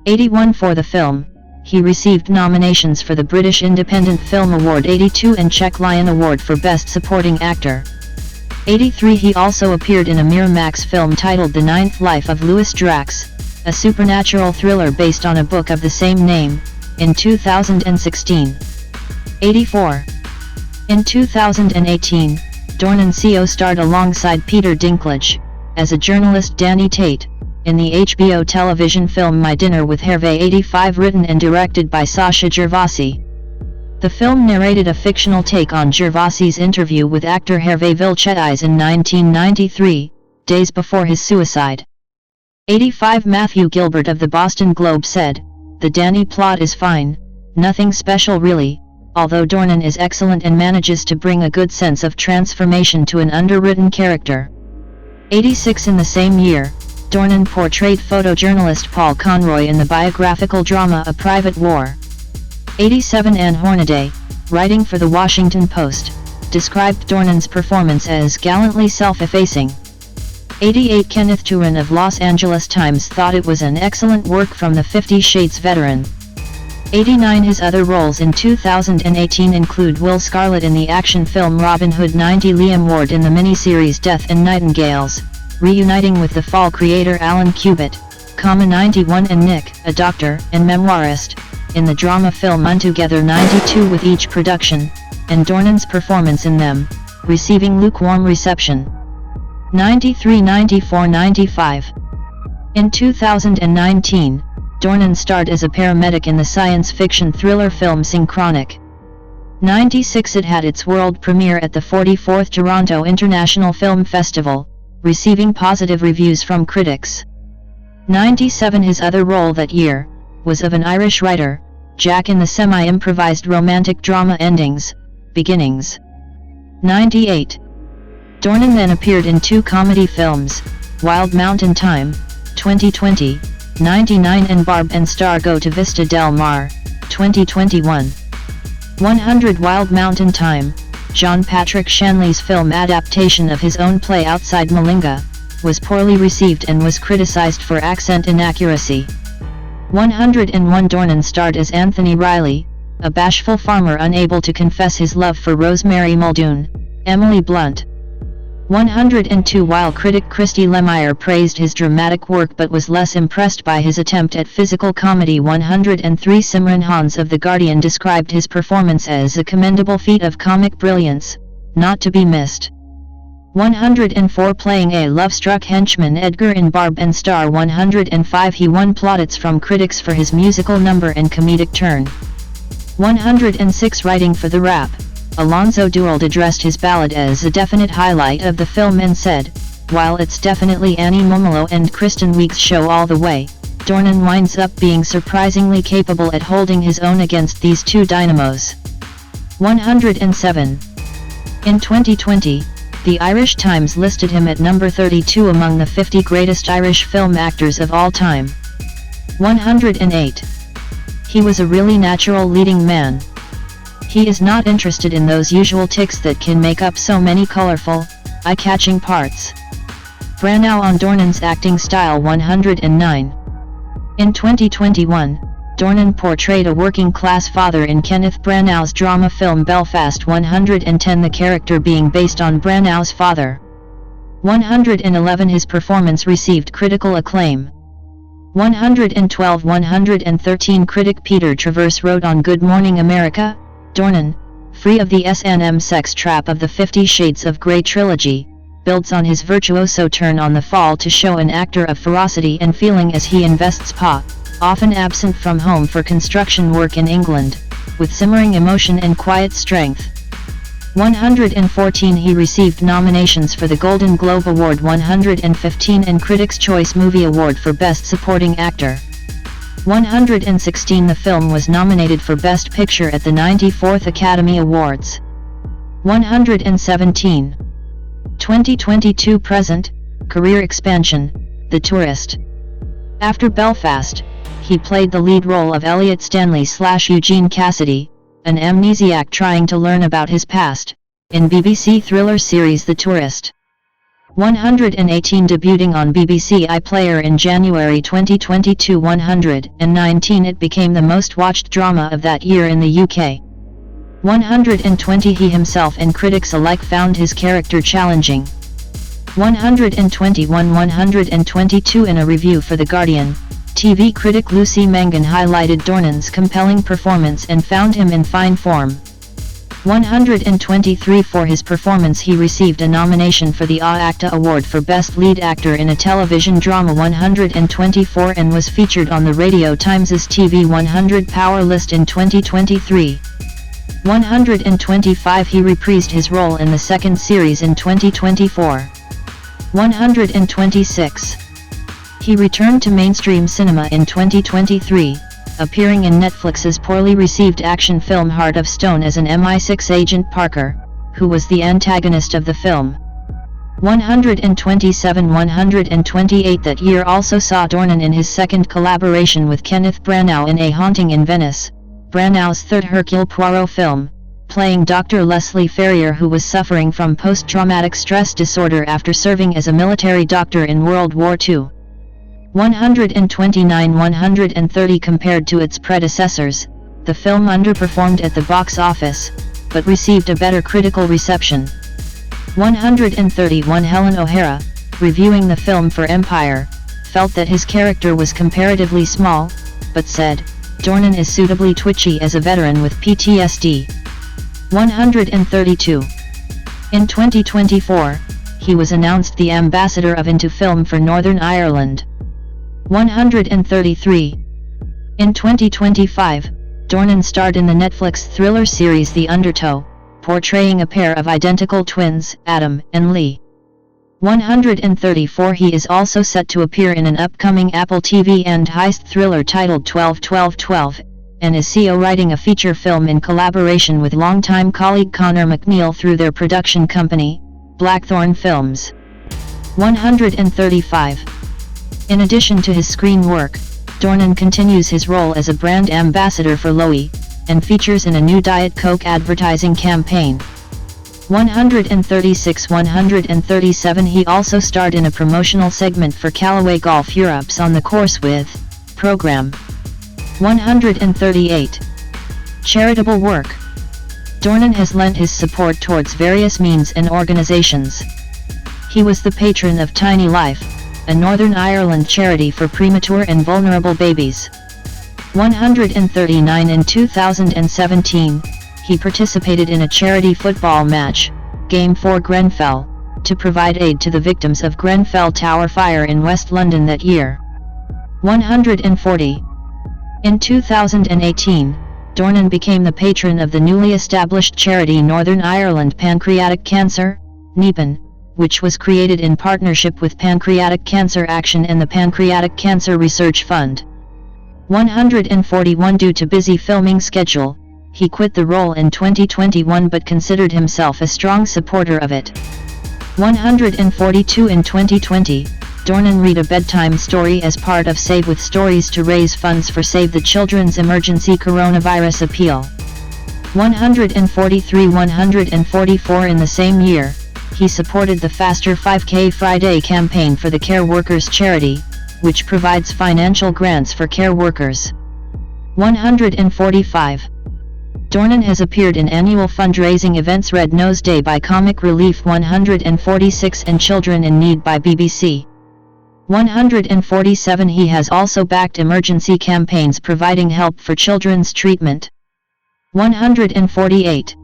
81 For the film, he received nominations for the British Independent Film Award 82 and Czech Lion Award for Best Supporting Actor. 83 He also appeared in a Miramax film titled The Ninth Life of Louis Drax, a supernatural thriller based on a book of the same name, in 2016. 84 In 2018, Dornan co-starred alongside Peter Dinklage, as a journalist Danny Tate, in the HBO television film My Dinner with Hervé 85 written and directed by Sacha Gervasi. The film narrated a fictional take on Gervasi's interview with actor Hervé Villechaize in 1993, days before his suicide. 85 Matthew Gilbert of the Boston Globe said, "The Danny plot is fine, nothing special really, although Dornan is excellent and manages to bring a good sense of transformation to an underwritten character." 86 In the same year, Dornan portrayed photojournalist Paul Conroy in the biographical drama A Private War. 87 Anne Hornaday, writing for The Washington Post, described Dornan's performance as gallantly self-effacing. 88 Kenneth Turan of Los Angeles Times thought it was an excellent work from the 50 Shades veteran. 89 His other roles in 2018 include Will Scarlet in the action film Robin Hood, 90 Liam Ward in the miniseries Death and Nightingales, reuniting with the Fall creator Alan Cubitt, 91 and Nick, a doctor and memoirist, in the drama film Untogether, 92 with each production, and Dornan's performance in them, receiving lukewarm reception. 93, 94, 95. In 2019, Dornan starred as a paramedic in the science fiction thriller film Synchronic. 96 It had its world premiere at the 44th Toronto International Film Festival, receiving positive reviews from critics. 97 His other role that year was of an Irish writer, Jack, in the semi-improvised romantic drama Endings, Beginnings. 98 Dornan then appeared in 2 comedy films, Wild Mountain Time, 2020, 99 and Barb and Star Go to Vista Del Mar, 2021. 100 Wild Mountain Time, John Patrick Shanley's film adaptation of his own play Outside Malinga, was poorly received and was criticized for accent inaccuracy. 101 Dornan starred as Anthony Riley, a bashful farmer unable to confess his love for Rosemary Muldoon, Emily Blunt. 102 While critic Christy Lemire praised his dramatic work but was less impressed by his attempt at physical comedy, 103 Simran Hans of The Guardian described his performance as a commendable feat of comic brilliance, not to be missed. 104 Playing a love-struck henchman Edgar in Barb and Star, 105 He won plaudits from critics for his musical number and comedic turn. 106 Writing for the Rap, Alonzo Durald addressed his ballad as a definite highlight of the film and said, "While it's definitely Annie Momolo and Kristen Wiig's show all the way, Dornan winds up being surprisingly capable at holding his own against these two dynamos." 107. In 2020, the Irish Times listed him at number 32 among the 50 greatest Irish film actors of all time. 108. He was a really natural leading man. He is not interested in those usual tics that can make up so many colorful, eye-catching parts. Branagh on Dornan's acting style. 109. In 2021, Dornan portrayed a working-class father in Kenneth Branagh's drama film Belfast. 110 The character being based on Branagh's father. 111 His performance received critical acclaim. 112 113 Critic Peter Travers wrote on Good Morning America, Dornan, free of the S&M sex trap of the 50 Shades of Grey trilogy, builds on his virtuoso turn on The Fall to show an actor of ferocity and feeling as he invests Pa, often absent from home for construction work in England, with simmering emotion and quiet strength. 114 He received nominations for the Golden Globe Award 115 and Critics' Choice Movie Award for Best Supporting Actor. 116 The film was nominated for Best Picture at the 94th Academy Awards. 117. 2022 Present, Career Expansion, The Tourist. After Belfast, he played the lead role of Elliot Stanley/Eugene Cassidy, an amnesiac trying to learn about his past, in BBC thriller series The Tourist. 118 Debuting on BBC iPlayer in January 2022. 119 It became the most watched drama of that year in the UK. 120 He himself and critics alike found his character challenging. 121 122 In a review for The Guardian, TV critic Lucy Mangan highlighted Dornan's compelling performance and found him in fine form. 123 For his performance he received a nomination for the AACTA Award for Best Lead Actor in a Television Drama. 124 And was featured on the Radio Times' TV 100 Power List in 2023. 125 He reprised his role in the second series in 2024. 126. He returned to mainstream cinema in 2023, appearing in Netflix's poorly received action film Heart of Stone as an MI6 agent Parker, who was the antagonist of the film. 127 128 That year also saw Dornan in his second collaboration with Kenneth Branagh in A Haunting in Venice, Branagh's third Hercule Poirot film, playing Dr. Leslie Ferrier, who was suffering from post-traumatic stress disorder after serving as a military doctor in World War II. 129-130 compared to its predecessors, the film underperformed at the box office, but received a better critical reception. 131 Helen O'Hara, reviewing the film for Empire, felt that his character was comparatively small, but said, "Dornan is suitably twitchy as a veteran with PTSD." 132. In 2024, he was announced the ambassador of Into Film for Northern Ireland. 133. In 2025, Dornan starred in the Netflix thriller series The Undertow, portraying a pair of identical twins, Adam and Lee. 134. He is also set to appear in an upcoming Apple TV and heist thriller titled 12-12-12, and is co-writing a feature film in collaboration with longtime colleague Connor McNeil through their production company, Blackthorn Films. 135. In addition to his screen work, Dornan continues his role as a brand ambassador for Loewe, and features in a new Diet Coke advertising campaign. 136-137. He also starred in a promotional segment for Callaway Golf Europe's On the Course With program. 138. Charitable work. Dornan has lent his support towards various means and organizations. He was the patron of Tiny Life, a Northern Ireland charity for premature and vulnerable babies. 139. In 2017, he participated in a charity football match, Game for Grenfell, to provide aid to the victims of Grenfell Tower fire in West London that year. 140. In 2018, Dornan became the patron of the newly established charity Northern Ireland Pancreatic Cancer, NEPAN, which was created in partnership with Pancreatic Cancer Action and the Pancreatic Cancer Research Fund. 141. Due to busy filming schedule, he quit the role in 2021 but considered himself a strong supporter of it. 142. In 2020, Dornan read a bedtime story as part of Save With Stories to raise funds for Save the Children's Emergency Coronavirus Appeal. 143-144. In the same year, he supported the Faster 5K Friday campaign for the Care Workers charity, which provides financial grants for care workers. 145. Dornan has appeared in annual fundraising events Red Nose Day by Comic Relief 146 and Children in Need by BBC. 147. He has also backed emergency campaigns providing help for children's treatment. 148.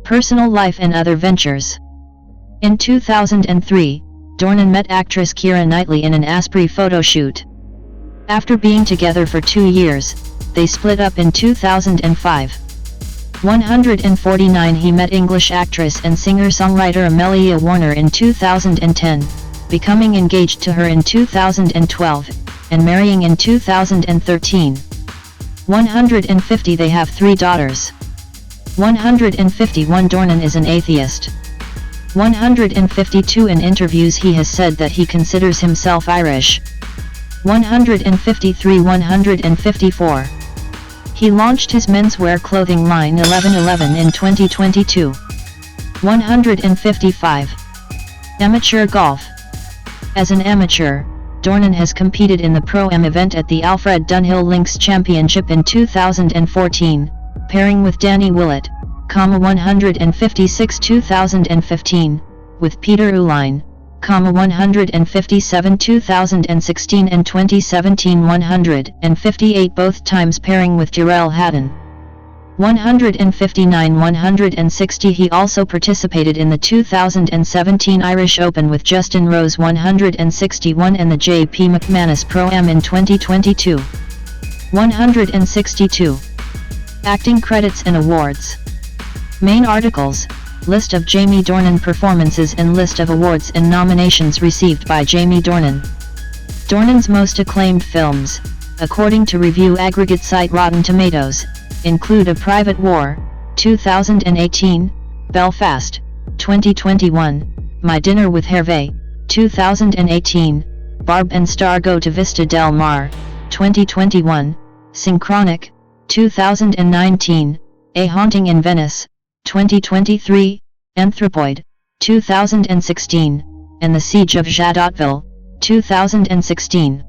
Personal life and other ventures. In 2003, Dornan met actress Keira Knightley in an Asprey photo shoot. After being together for 2 years, they split up in 2005. 149. He met English actress and singer-songwriter Amelia Warner in 2010, becoming engaged to her in 2012, and marrying in 2013. 150. They have 3 daughters. 151. Dornan is an atheist. 152. In interviews he has said that he considers himself Irish. 153-154. He launched his menswear clothing line 1111 in 2022. 155. Amateur golf. As an amateur, Dornan has competed in the Pro-Am event at the Alfred Dunhill Links Championship in 2014, pairing with Danny Willett, 156 2015, with Peter Uihlein, 157 2016 and 2017 158, both times pairing with Tyrrell Hatton. 159-160. He also participated in the 2017 Irish Open with Justin Rose 161 and the J.P. McManus Pro-Am in 2022. 162. Acting credits and awards. Main articles, list of Jamie Dornan performances and list of awards and nominations received by Jamie Dornan. Dornan's most acclaimed films, according to review aggregate site Rotten Tomatoes, include A Private War, 2018, Belfast, 2021, My Dinner with Hervé, 2018, Barb and Star Go to Vista Del Mar, 2021, Synchronic, 2019, A Haunting in Venice, 2023, Anthropoid, 2016, and The Siege of Jadotville, 2016.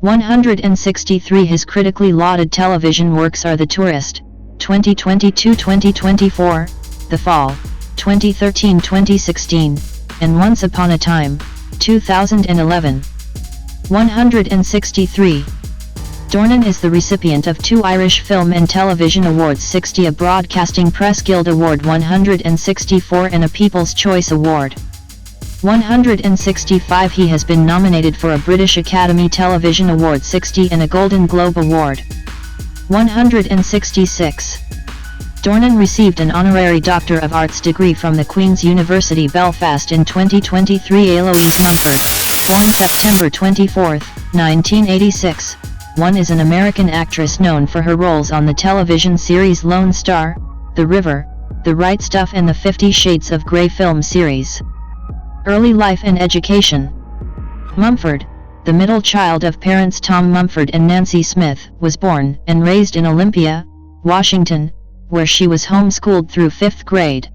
163 His critically lauded television works are The Tourist, 2022-2024, The Fall, 2013-2016, and Once Upon a Time, 2011. 163. Dornan is the recipient of 2 Irish Film and Television Awards, 60 a Broadcasting Press Guild Award 164 and a People's Choice Award. 165 He has been nominated for a British Academy Television Award 60 and a Golden Globe Award. 166. Dornan received an honorary Doctor of Arts degree from the Queen's University Belfast in 2023. Eloise Mumford, born September 24, 1986, is an American actress known for her roles on the television series Lone Star, The River, The Right Stuff and the 50 Shades of Grey film series. Early life and education. Mumford, the middle child of parents Tom Mumford and Nancy Smith, was born and raised in Olympia, Washington, where she was homeschooled through 5th grade.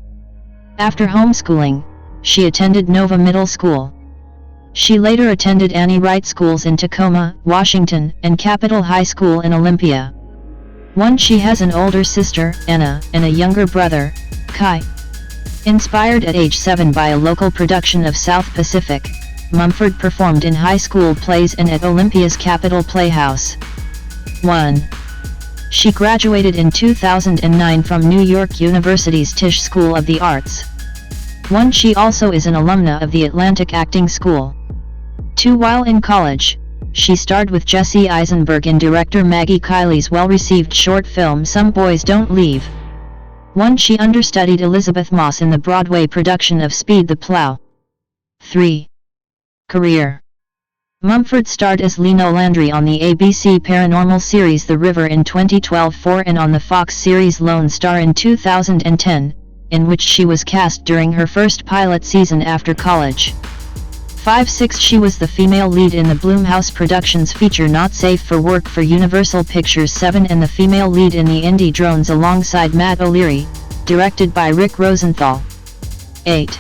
After homeschooling, she attended Nova Middle School. She later attended Annie Wright Schools in Tacoma, Washington, and Capitol High School in Olympia. She has an older sister, Anna, and a younger brother, Kai. Inspired at age 7 by a local production of South Pacific, Mumford performed in high school plays and at Olympia's Capitol Playhouse. 1. She graduated in 2009 from New York University's Tisch School of the Arts. She also is an alumna of the Atlantic Acting School. 2. While in college, she starred with Jesse Eisenberg in director Maggie Kiley's well-received short film Some Boys Don't Leave. She understudied Elizabeth Moss in the Broadway production of Speed the Plow. 3. Career. Mumford starred as Leno Landry on the ABC paranormal series The River in 2012 and on the Fox series Lone Star in 2010, in which she was cast during her first pilot season after college. 5-6 She was the female lead in the Blumhouse Productions feature Not Safe for Work for Universal Pictures 7 and the female lead in the indie Drones alongside Matt O'Leary, directed by Rick Rosenthal. 8.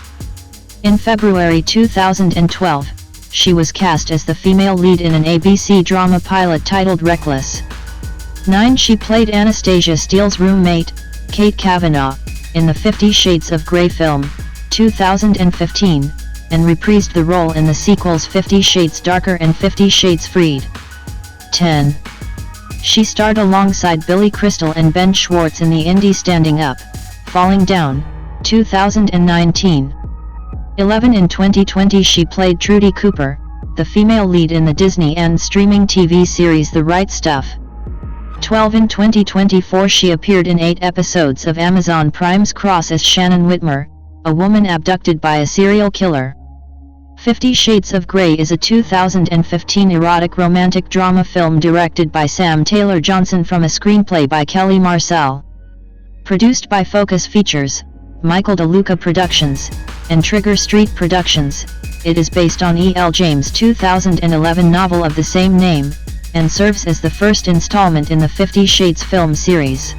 In February 2012, she was cast as the female lead in an ABC drama pilot titled Reckless. 9 She played Anastasia Steele's roommate, Kate Kavanaugh, in the 50 Shades of Grey film, 2015, and reprised the role in the sequels 50 Shades Darker and 50 Shades Freed. 10. She starred alongside Billy Crystal and Ben Schwartz in the indie Standing Up, Falling Down, 2019. 11 In 2020 she played Trudy Cooper, the female lead in the Disney and streaming TV series The Right Stuff. 12 In 2024 she appeared in 8 episodes of Amazon Prime's Cross as Shannon Whitmer, a woman abducted by a serial killer. 50 Shades of Grey is a 2015 erotic romantic drama film directed by Sam Taylor Johnson from a screenplay by Kelly Marcel. Produced by Focus Features, Michael DeLuca Productions, and Trigger Street Productions, it is based on E.L. James' 2011 novel of the same name, and serves as the first installment in the 50 Shades film series.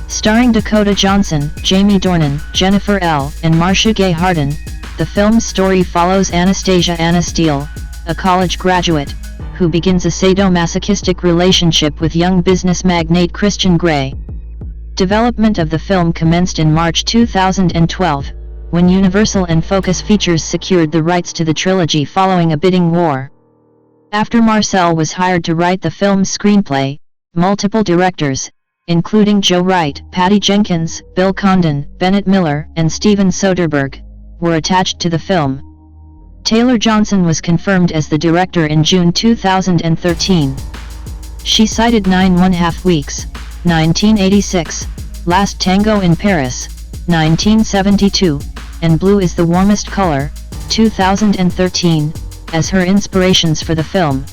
Starring Dakota Johnson, Jamie Dornan, Jennifer L., and Marcia Gay Harden, the film's story follows Anastasia Anna Steele, a college graduate, who begins a sadomasochistic relationship with young business magnate Christian Grey. Development of the film commenced in March 2012, when Universal and Focus Features secured the rights to the trilogy following a bidding war. After Marcel was hired to write the film's screenplay, multiple directors, including Joe Wright, Patty Jenkins, Bill Condon, Bennett Miller, and Steven Soderbergh, were attached to the film. Taylor Johnson was confirmed as the director in June 2013. She cited 9½ Weeks, 1986, Last Tango in Paris, 1972, and Blue is the Warmest Color, 2013, as her inspirations for the film.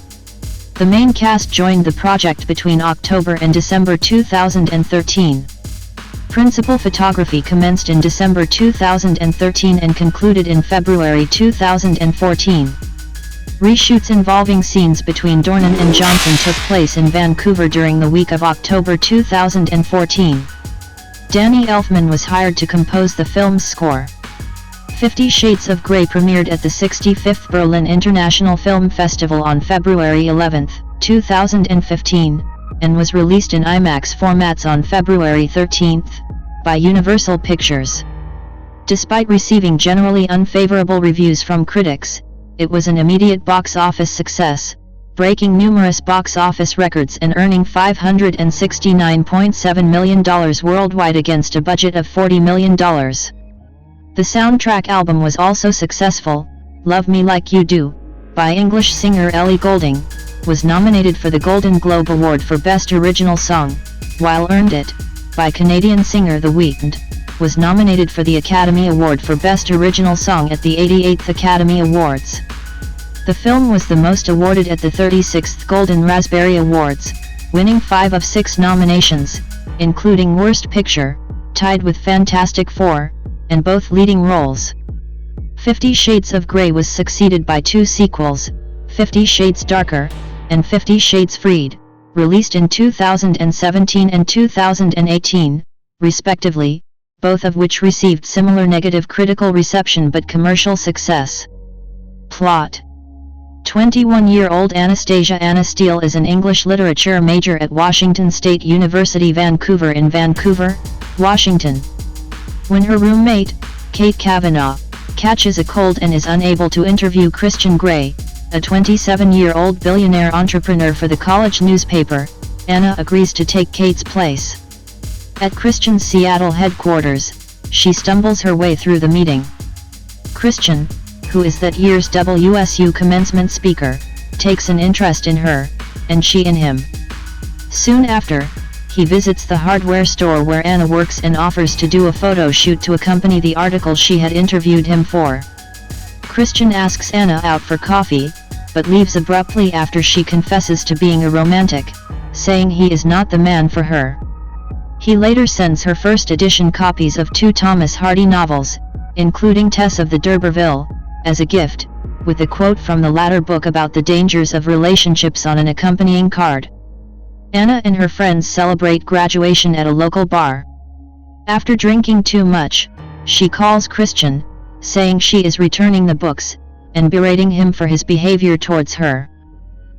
The main cast joined the project between October and December 2013. Principal photography commenced in December 2013 and concluded in February 2014. Reshoots involving scenes between Dornan and Johnson took place in Vancouver during the week of October 2014. Danny Elfman was hired to compose the film's score. 50 Shades of Grey premiered at the 65th Berlin International Film Festival on February 11, 2015, and was released in IMAX formats on February 13, by Universal Pictures. Despite receiving generally unfavorable reviews from critics, it was an immediate box office success, breaking numerous box office records and earning $569.7 million worldwide against a budget of $40 million. The soundtrack album was also successful. Love Me Like You Do, by English singer Ellie Goulding, was nominated for the Golden Globe Award for Best Original Song, while Earned It, by Canadian singer The Weeknd, was nominated for the Academy Award for Best Original Song at the 88th Academy Awards. The film was the most awarded at the 36th Golden Raspberry Awards, winning 5 of 6 nominations, including Worst Picture, tied with Fantastic Four, and both leading roles. 50 Shades of Grey was succeeded by 2 sequels, 50 Shades Darker, and 50 Shades Freed, released in 2017 and 2018, respectively, both of which received similar negative critical reception but commercial success. Plot: 21-year-old Anastasia Anna Steele is an English literature major at Washington State University, Vancouver in Vancouver, Washington. When her roommate, Kate Kavanaugh, catches a cold and is unable to interview Christian Grey, a 27-year-old billionaire entrepreneur for the college newspaper, Anna agrees to take Kate's place. At Christian's Seattle headquarters, she stumbles her way through the meeting. Christian, who is that year's WSU commencement speaker, takes an interest in her, and she in him. Soon after, he visits the hardware store where Anna works and offers to do a photo shoot to accompany the article she had interviewed him for. Christian asks Anna out for coffee, but leaves abruptly after she confesses to being a romantic, saying he is not the man for her. He later sends her first edition copies of 2 Thomas Hardy novels, including Tess of the D'Urberville, as a gift, with a quote from the latter book about the dangers of relationships on an accompanying card. Anna and her friends celebrate graduation at a local bar. After drinking too much, she calls Christian, saying she is returning the books, and berating him for his behavior towards her.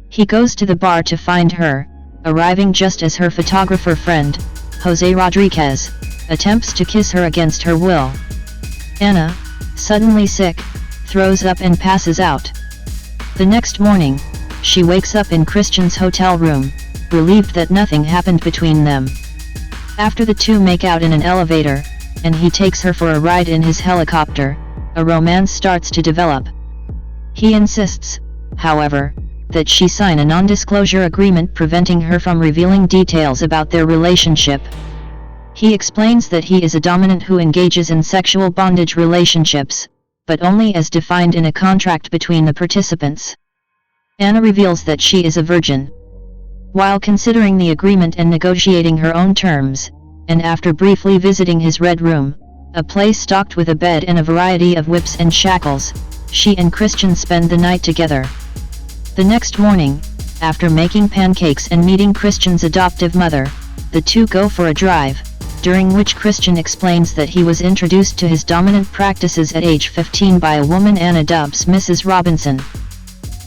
He goes to the bar to find her, arriving just as her photographer friend, Jose Rodriguez, attempts to kiss her against her will. Anna, suddenly sick, throws up and passes out. The next morning, she wakes up in Christian's hotel room, relieved that nothing happened between them. After the two make out in an elevator, and he takes her for a ride in his helicopter, a romance starts to develop. He insists, however, that she sign a non-disclosure agreement preventing her from revealing details about their relationship. He explains that he is a dominant who engages in sexual bondage relationships, but only as defined in a contract between the participants. Anna reveals that she is a virgin. While considering the agreement and negotiating her own terms, and after briefly visiting his red room, a place stocked with a bed and a variety of whips and shackles, she and Christian spend the night together. The next morning, after making pancakes and meeting Christian's adoptive mother, the two go for a drive, during which Christian explains that he was introduced to his dominant practices at age 15 by a woman Anna dubs Mrs. Robinson.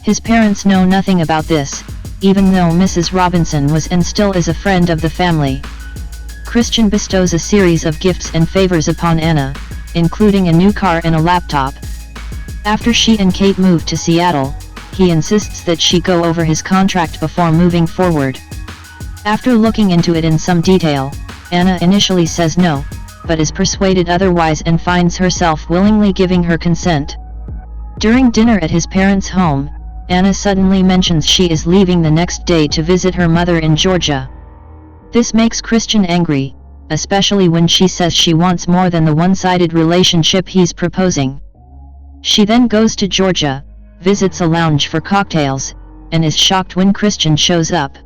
His parents know nothing about this, even though Mrs. Robinson was and still is a friend of the family. Christian bestows a series of gifts and favors upon Anna, including a new car and a laptop. After she and Kate move to Seattle, he insists that she go over his contract before moving forward. After looking into it in some detail, Anna initially says no, but is persuaded otherwise and finds herself willingly giving her consent. During dinner at his parents' home, Anna suddenly mentions she is leaving the next day to visit her mother in Georgia. This makes Christian angry, especially when she says she wants more than the one-sided relationship he's proposing. She then goes to Georgia, visits a lounge for cocktails, and is shocked when Christian shows up.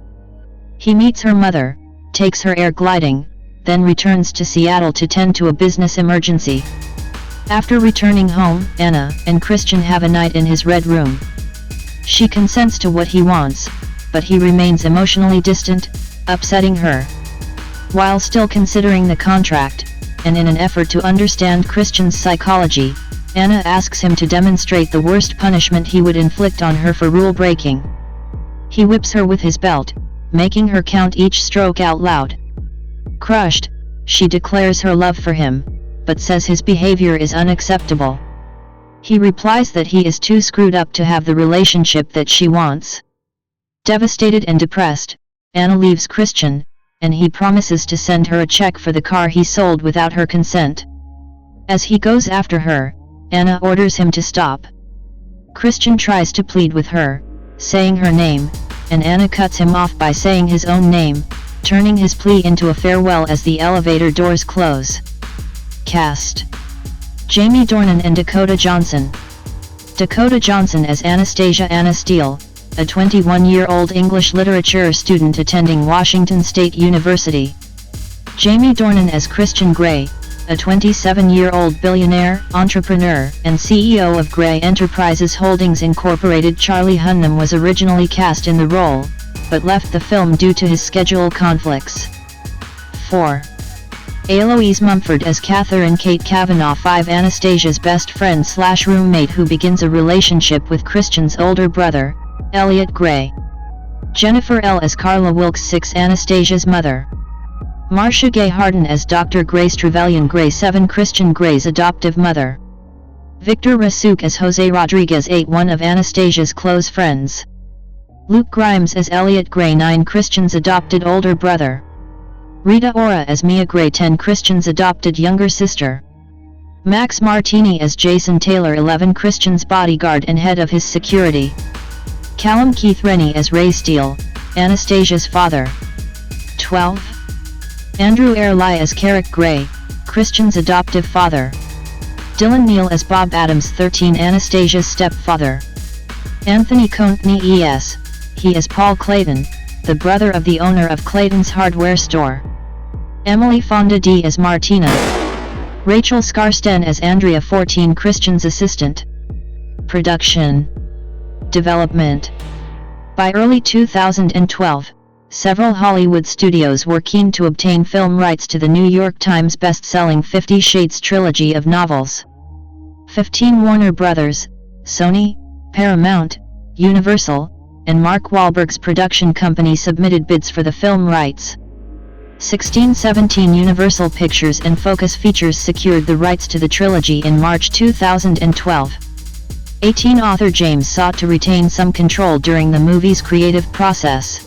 He meets her mother, takes her air gliding, then returns to Seattle to tend to a business emergency. After returning home, Anna and Christian have a night in his red room. She consents to what he wants, but he remains emotionally distant, upsetting her. While still considering the contract, and in an effort to understand Christian's psychology, Anna asks him to demonstrate the worst punishment he would inflict on her for rule breaking. He whips her with his belt, making her count each stroke out loud. Crushed, she declares her love for him, but says his behavior is unacceptable. He replies that he is too screwed up to have the relationship that she wants. Devastated and depressed, Anna leaves Christian, and he promises to send her a check for the car he sold without her consent. As he goes after her, Anna orders him to stop. Christian tries to plead with her, saying her name, and Anna cuts him off by saying his own name, turning his plea into a farewell as the elevator doors close. Cast: Jamie Dornan and Dakota Johnson. Dakota Johnson as Anastasia Anna Steele, a 21-year-old English literature student attending Washington State University. Jamie Dornan as Christian Grey, a 27-year-old billionaire, entrepreneur, and CEO of Grey Enterprises Holdings Incorporated. Charlie Hunnam was originally cast in the role, but left the film due to his schedule conflicts. 4. Eloise Mumford as Catherine Kate Kavanaugh. 5. Anastasia's best friend/roommate who begins a relationship with Christian's older brother, Elliot Grey. Jennifer L. as Carla Wilkes. 6. Anastasia's mother. Marcia Gay Harden as Dr. Grace Trevelyan Grey. 7. Christian Grey's adoptive mother. Victor Rasuk as Jose Rodriguez. 8. One of Anastasia's close friends. Luke Grimes as Elliot Grey. 9. Christian's adopted older brother. Rita Ora as Mia Grey. 10. Christian's adopted younger sister. Max Martini as Jason Taylor. 11. Christian's bodyguard and head of his security. Callum Keith Rennie as Ray Steele, Anastasia's father. 12. Andrew Ehle as Carrick Grey, Christian's adoptive father. Dylan Neal as Bob Adams. 13. Anastasia's stepfather. Anthony Contney E.S., he is Paul Clayton, the brother of the owner of Clayton's hardware store. Emily Fonda D. as Martina. Rachel Skarsten as Andrea. 14. Christian's assistant. Production. Development. By early 2012, several Hollywood studios were keen to obtain film rights to the New York Times best-selling 50 Shades trilogy of novels. 15 Warner Brothers, Sony, Paramount, Universal, and Mark Wahlberg's production company submitted bids for the film rights. 1617 Universal Pictures and Focus Features secured the rights to the trilogy in March 2012. 18 Author James sought to retain some control during the movie's creative process.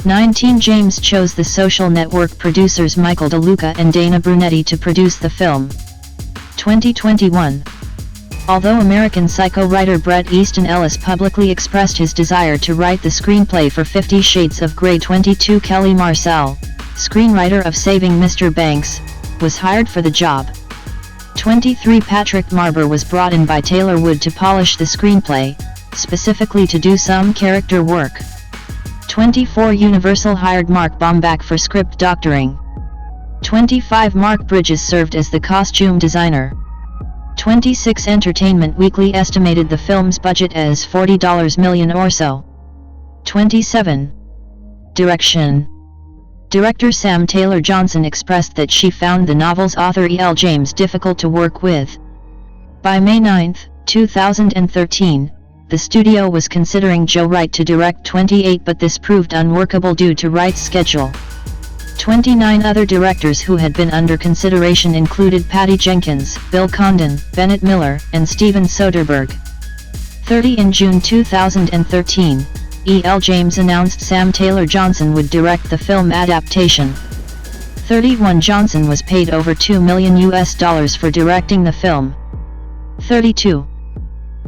19 James chose the Social Network producers Michael DeLuca and Dana Brunetti to produce the film. 2021. Although American Psycho writer Bret Easton Ellis publicly expressed his desire to write the screenplay for 50 Shades of Grey, 22 Kelly Marcel, screenwriter of Saving Mr. Banks, was hired for the job. 23 Patrick Marber was brought in by Taylor Wood to polish the screenplay, specifically to do some character work. 24 Universal hired Mark Baumbach for script doctoring. 25 Mark Bridges served as the costume designer. 26 Entertainment Weekly estimated the film's budget as $40 million or so. 27 Direction. Director Sam Taylor Johnson expressed that she found the novel's author E.L. James difficult to work with. By May 9, 2013, the studio was considering Joe Wright to direct 28, but this proved unworkable due to Wright's schedule. 29 other directors who had been under consideration included Patty Jenkins, Bill Condon, Bennett Miller, and Steven Soderbergh. 30 In June 2013, E.L. James announced Sam Taylor Johnson would direct the film adaptation. 31 Johnson was paid over $2 million for directing the film. 32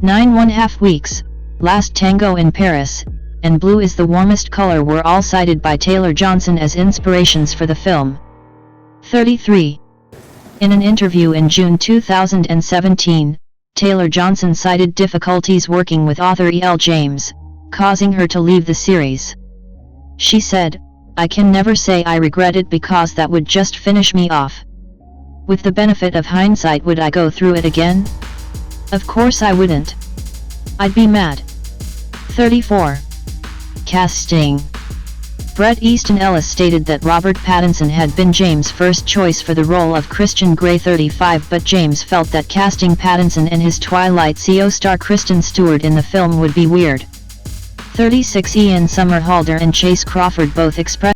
9.5 Weeks, Last Tango in Paris, and Blue is the Warmest Color were all cited by Taylor Johnson as inspirations for the film. 33 In an interview in June 2017, Taylor Johnson cited difficulties working with author E.L. James, causing her to leave the series. She said, "I can never say I regret it because that would just finish me off. With the benefit of hindsight, would I go through it again? Of course I wouldn't. I'd be mad." 34 Casting. Bret Easton Ellis stated that Robert Pattinson had been James' first choice for the role of Christian Grey 35, but James felt that casting Pattinson and his Twilight CO star Kristen Stewart in the film would be weird. 36 Ian Somerhalder and Chase Crawford both expressed